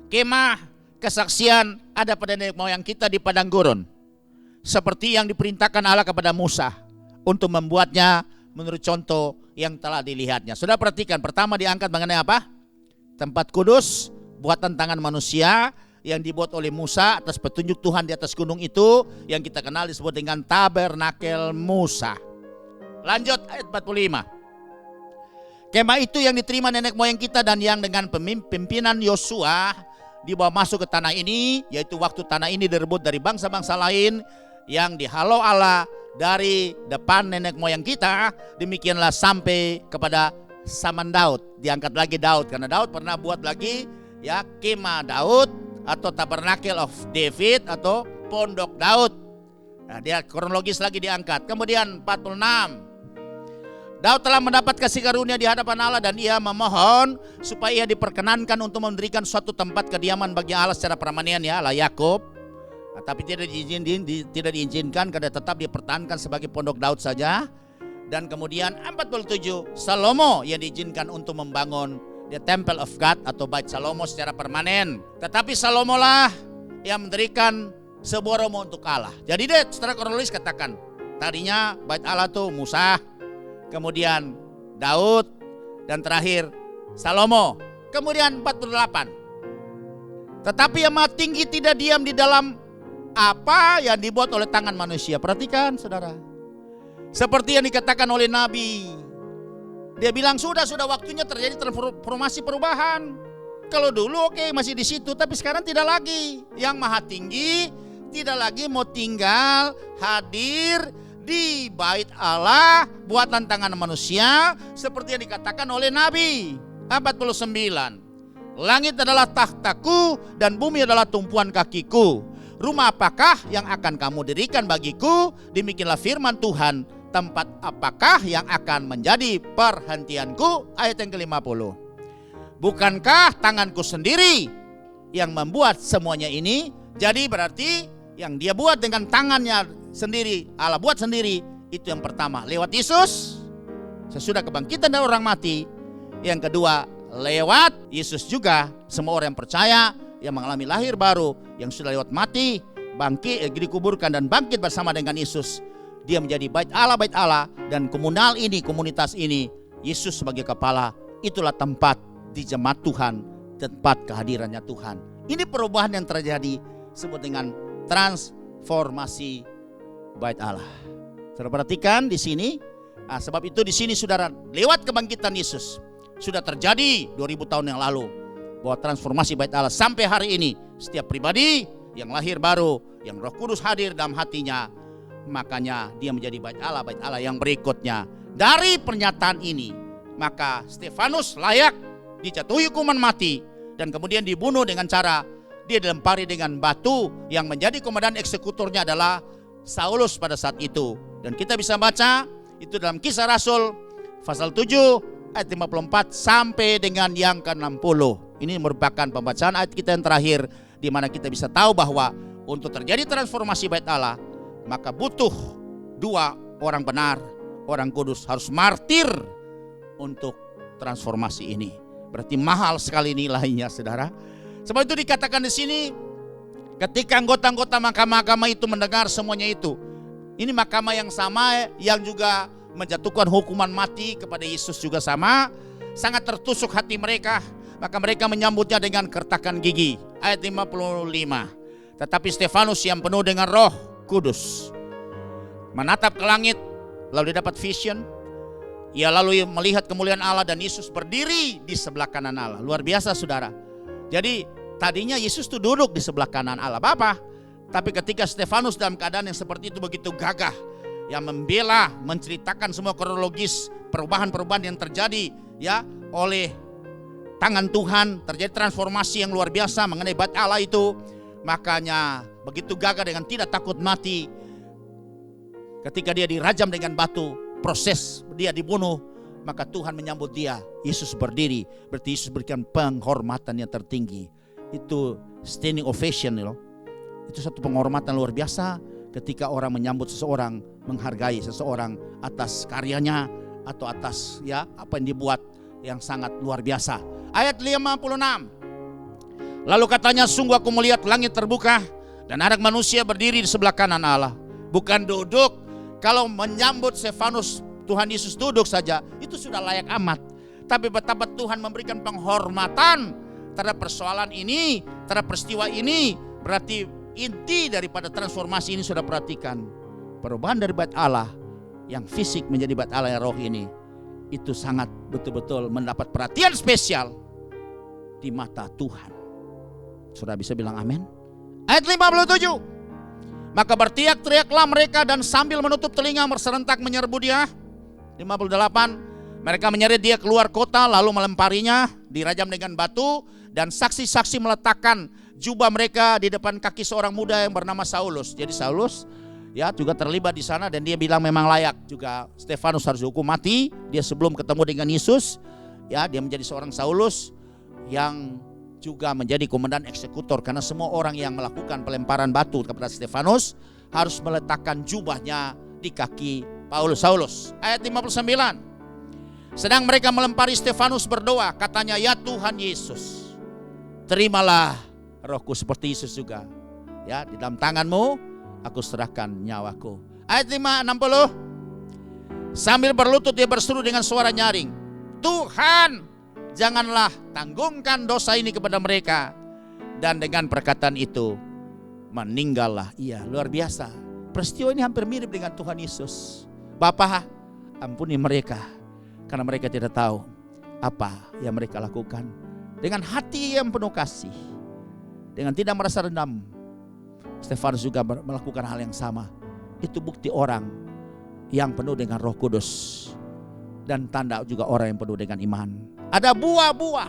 Kemah kesaksian ada pada nenek moyang kita di padang gurun, seperti yang diperintahkan Allah kepada Musa untuk membuatnya menurut contoh yang telah dilihatnya. Sudah perhatikan, pertama diangkat mengenai apa? Tempat kudus buatan tangan manusia yang dibuat oleh Musa atas petunjuk Tuhan di atas gunung itu, yang kita kenal disebut dengan tabernakel Musa. Lanjut ayat 45. Kemah itu yang diterima nenek moyang kita dan yang dengan pimpinan Yosua dibawa masuk ke tanah ini, yaitu waktu tanah ini direbut dari bangsa-bangsa lain yang dihalau Allah dari depan nenek moyang kita. Demikianlah sampai kepada zaman Daud. Diangkat lagi Daud karena Daud pernah buat lagi kemah Daud atau Tabernacle of David atau Pondok Daud. Nah, dia kronologis lagi diangkat. Kemudian 46. Daud telah mendapat kasih karunia di hadapan Allah dan ia memohon supaya ia diperkenankan untuk mendirikan suatu tempat kediaman bagi Allah secara permanen, Allah Yakub. Nah, tapi tidak diizinkan karena tetap dipertahankan sebagai Pondok Daud saja. Dan kemudian 47, Salomo yang diizinkan untuk membangun the Temple of God atau Bait Salomo secara permanen. Tetapi Salomo lah yang mendirikan sebuah rumah untuk Allah. Jadi deh secara kronologis katakan, tadinya Bait Allah tuh Musa, kemudian Daud, dan terakhir Salomo. Kemudian 48. Tetapi yang Maha Tinggi tidak diam di dalam apa yang dibuat oleh tangan manusia. Perhatikan saudara, seperti yang dikatakan oleh Nabi. Dia bilang sudah waktunya terjadi transformasi perubahan. Kalau dulu masih di situ, tapi sekarang tidak lagi. Yang Maha Tinggi tidak lagi mau tinggal hadir di bait Allah buatan tangan manusia seperti yang dikatakan oleh Nabi. 49. Langit adalah takhtaku dan bumi adalah tumpuan kakiku. Rumah apakah yang akan kamu dirikan bagiku? Demikianlah firman Tuhan. Tempat apakah yang akan menjadi perhentianku? Ayat yang ke-50. Bukankah tanganku sendiri yang membuat semuanya ini? Jadi berarti yang dia buat dengan tangannya sendiri, Allah buat sendiri, itu yang pertama lewat Yesus sesudah kebangkitan dari orang mati. Yang kedua lewat Yesus juga semua orang yang percaya, yang mengalami lahir baru, yang sudah lewat mati, bangkit, dikuburkan dan bangkit bersama dengan Yesus, dia menjadi bait Allah, dan komunitas ini Yesus sebagai kepala. Itulah tempat di jemaat Tuhan, tempat kehadirannya Tuhan. Ini perubahan yang terjadi disebut dengan transformasi bait Allah. Saudara perhatikan di sini. Sebab itu di sini saudara, lewat kebangkitan Yesus sudah terjadi 2000 tahun yang lalu, bahwa transformasi bait Allah sampai hari ini setiap pribadi yang lahir baru, yang Roh Kudus hadir dalam hatinya, makanya dia menjadi bait Allah yang berikutnya. Dari pernyataan ini, maka Stefanus layak dijatuhi hukuman mati dan kemudian dibunuh dengan cara dia dilempari dengan batu, yang menjadi komandan eksekutornya adalah Saulus pada saat itu. Dan kita bisa baca itu dalam Kisah Rasul pasal 7 ayat 54 sampai dengan yang ke-60. Ini merupakan pembacaan ayat kita yang terakhir, di mana kita bisa tahu bahwa untuk terjadi transformasi bait Allah, maka butuh dua orang benar, orang kudus, harus martir untuk transformasi ini. Berarti mahal sekali nilainya, saudara. Sebab itu dikatakan di sini, ketika anggota-anggota mahkamah agama itu mendengar semuanya itu, ini mahkamah yang sama yang juga menjatuhkan hukuman mati kepada Yesus juga sama, sangat tertusuk hati mereka, maka mereka menyambutnya dengan kertakan gigi. Ayat 55. Tetapi Stefanus yang penuh dengan Roh Kudus menatap ke langit lalu dia dapat vision. Ia lalu melihat kemuliaan Allah dan Yesus berdiri di sebelah kanan Allah. Luar biasa saudara. Jadi tadinya Yesus tuh duduk di sebelah kanan Allah Bapa. Tapi ketika Stefanus dalam keadaan yang seperti itu begitu gagah, yang membela, menceritakan semua kronologis perubahan-perubahan yang terjadi ya oleh tangan Tuhan, terjadi transformasi yang luar biasa mengenai Bait Allah itu. Makanya begitu gagah dengan tidak takut mati. Ketika dia dirajam dengan batu, proses dia dibunuh, maka Tuhan menyambut dia. Yesus berdiri, berarti Yesus berikan penghormatan yang tertinggi. Itu standing ovation, itu satu penghormatan luar biasa ketika orang menyambut seseorang, menghargai seseorang atas karyanya atau atas ya apa yang dibuat yang sangat luar biasa. Ayat 56. Lalu katanya, sungguh aku melihat langit terbuka dan anak manusia berdiri di sebelah kanan Allah. Bukan duduk. Kalau menyambut Stefanus, Tuhan Yesus duduk saja, itu sudah layak amat. Tapi betapa Tuhan memberikan penghormatan terhadap persoalan ini, terhadap peristiwa ini. Berarti inti daripada transformasi ini sudah perhatikan. Perubahan dari Bait Allah yang fisik menjadi Bait Allah yang roh ini, itu sangat betul-betul mendapat perhatian spesial di mata Tuhan. Sudah bisa bilang amin? Ayat 57. Maka berteriak-teriaklah mereka dan sambil menutup telinga serentak menyerbu dia. 58. Mereka menyeret dia keluar kota lalu melemparinya, dirajam dengan batu, dan saksi-saksi meletakkan jubah mereka di depan kaki seorang muda yang bernama Saulus. Jadi Saulus ya juga terlibat di sana dan dia bilang memang layak juga Stefanus harus dihukum mati. Dia sebelum ketemu dengan Yesus ya dia menjadi seorang Saulus yang juga menjadi komandan eksekutor, karena semua orang yang melakukan pelemparan batu kepada Stefanus harus meletakkan jubahnya di kaki Saulus. Ayat 59. Sedang mereka melempari Stefanus berdoa, katanya, ya Tuhan Yesus, terimalah rohku seperti Yesus juga. Ya, di dalam tanganmu aku serahkan nyawaku. Ayat 60. Sambil berlutut dia berseru dengan suara nyaring, Tuhan, janganlah tanggungkan dosa ini kepada mereka. Dan dengan perkataan itu meninggallah ia. Luar biasa. Peristiwa ini hampir mirip dengan Tuhan Yesus. Bapa, ampuni mereka karena mereka tidak tahu apa yang mereka lakukan. Dengan hati yang penuh kasih, dengan tidak merasa dendam, Stefanus juga melakukan hal yang sama. Itu bukti orang yang penuh dengan Roh Kudus, dan tanda juga orang yang penuh dengan iman. Ada buah-buah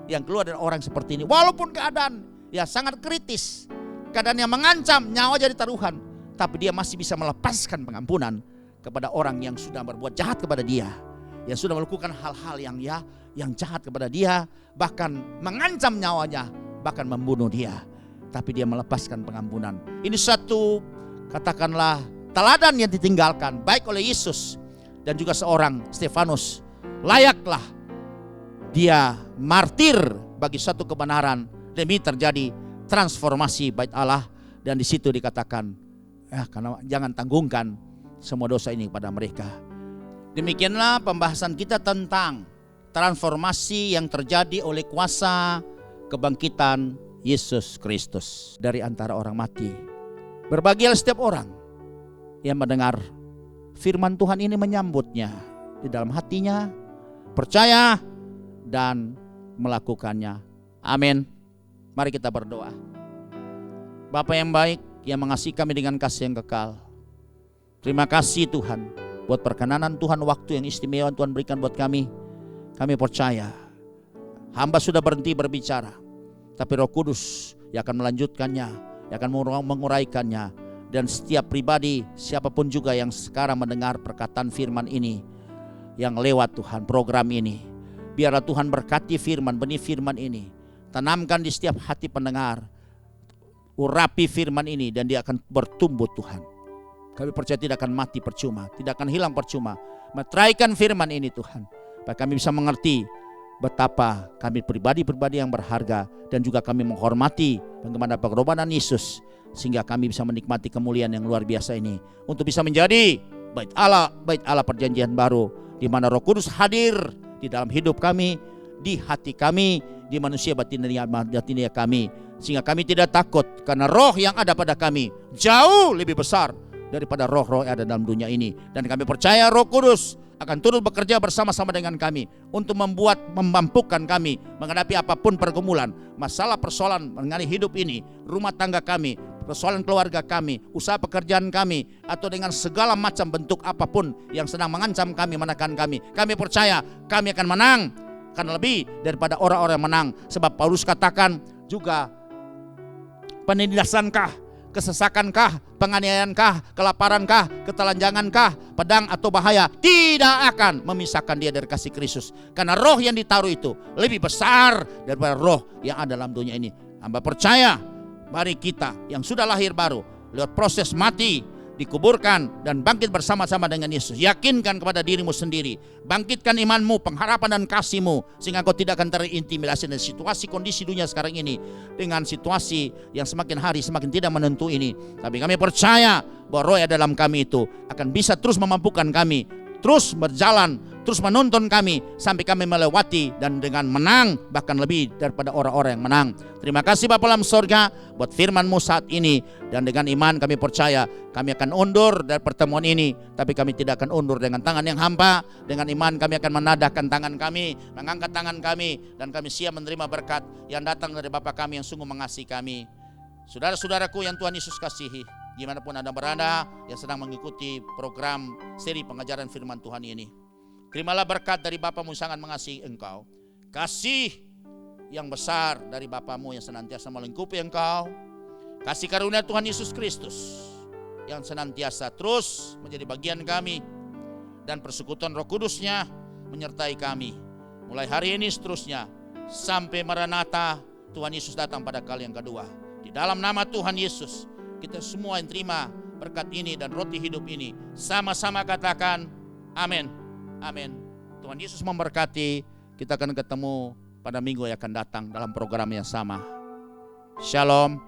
yang keluar dari orang seperti ini. Walaupun keadaan ya sangat kritis, keadaan yang mengancam nyawa jadi taruhan, tapi dia masih bisa melepaskan pengampunan kepada orang yang sudah berbuat jahat kepada dia, yang sudah melakukan hal-hal yang jahat kepada dia, bahkan mengancam nyawanya, bahkan membunuh dia. Tapi dia melepaskan pengampunan. Ini satu katakanlah teladan yang ditinggalkan baik oleh Yesus dan juga seorang Stefanus. Layaklah dia martir bagi satu kebenaran demi terjadi transformasi Bait Allah. Dan di situ dikatakan, karena jangan tanggungkan semua dosa ini kepada mereka. Demikianlah pembahasan kita tentang transformasi yang terjadi oleh kuasa kebangkitan Yesus Kristus dari antara orang mati. Berbahagialah setiap orang yang mendengar firman Tuhan ini, menyambutnya di dalam hatinya, percaya dan melakukannya. Amin. Mari kita berdoa. Bapa yang baik, yang mengasihi kami dengan kasih yang kekal, terima kasih Tuhan buat perkenanan Tuhan, waktu yang istimewa Tuhan berikan buat kami. Kami percaya hamba sudah berhenti berbicara, tapi Roh Kudus yang akan melanjutkannya, yang akan menguraikannya. Dan setiap pribadi, siapapun juga yang sekarang mendengar perkataan firman ini, yang lewat Tuhan program ini, biarlah Tuhan berkati firman, benih firman ini, tanamkan di setiap hati pendengar, urapi firman ini dan dia akan bertumbuh Tuhan. Kami percaya tidak akan mati percuma, tidak akan hilang percuma. Meteraikan firman ini Tuhan, supaya kami bisa mengerti betapa kami pribadi-pribadi yang berharga, dan juga kami menghormati bagaimana pengorbanan Yesus, sehingga kami bisa menikmati kemuliaan yang luar biasa ini, untuk bisa menjadi Bait Allah perjanjian baru, di mana Roh Kudus hadir di dalam hidup kami, di hati kami, di manusia batinia kami, sehingga kami tidak takut, karena roh yang ada pada kami jauh lebih besar daripada roh-roh yang ada dalam dunia ini. Dan kami percaya Roh Kudus akan turut bekerja bersama-sama dengan kami untuk memampukan kami menghadapi apapun pergumulan, masalah persoalan mengenai hidup ini, rumah tangga kami, persoalan keluarga kami, usaha pekerjaan kami, atau dengan segala macam bentuk apapun yang sedang mengancam kami, menekan kami. Kami percaya kami akan menang, akan lebih daripada orang-orang yang menang. Sebab Paulus katakan juga, penindasankah, kesesakankah, penganiayaankah, kelaparankah, ketelanjangankah, pedang atau bahaya tidak akan memisahkan dia dari kasih Kristus. Karena roh yang ditaruh itu lebih besar daripada roh yang ada dalam dunia ini. Hamba percaya, mari kita yang sudah lahir baru lewat proses mati, dikuburkan dan bangkit bersama-sama dengan Yesus. Yakinkan kepada dirimu sendiri, bangkitkan imanmu, pengharapan dan kasihmu, sehingga kau tidak akan terintimidasi dari situasi kondisi dunia sekarang ini, dengan situasi yang semakin hari semakin tidak menentu ini. Tapi kami percaya bahwa roh yang dalam kami itu akan bisa terus memampukan kami, terus berjalan, terus menuntun kami sampai kami melewati dan dengan menang, bahkan lebih daripada orang-orang yang menang. Terima kasih Bapa dalam sorga buat firman-Mu saat ini, dan dengan iman kami percaya kami akan undur dari pertemuan ini, tapi kami tidak akan undur dengan tangan yang hampa. Dengan iman kami akan menadahkan tangan kami, mengangkat tangan kami, dan kami siap menerima berkat yang datang dari Bapa kami yang sungguh mengasihi kami. Saudara-saudaraku yang Tuhan Yesus kasihi, dimanapun Anda berada yang sedang mengikuti program seri pengajaran firman Tuhan ini, terimalah berkat dari Bapamu sangat mengasihi engkau. Kasih yang besar dari Bapamu yang senantiasa melingkupi engkau. Kasih karunia Tuhan Yesus Kristus yang senantiasa terus menjadi bagian kami, dan persekutuan Roh Kudus-Nya menyertai kami mulai hari ini seterusnya sampai Maranatha Tuhan Yesus datang pada kali yang kedua. Di dalam nama Tuhan Yesus, kita semua yang terima berkat ini dan roti hidup ini, sama-sama katakan amin. Amin. Tuhan Yesus memberkati. Kita akan ketemu pada minggu yang akan datang dalam program yang sama. Shalom.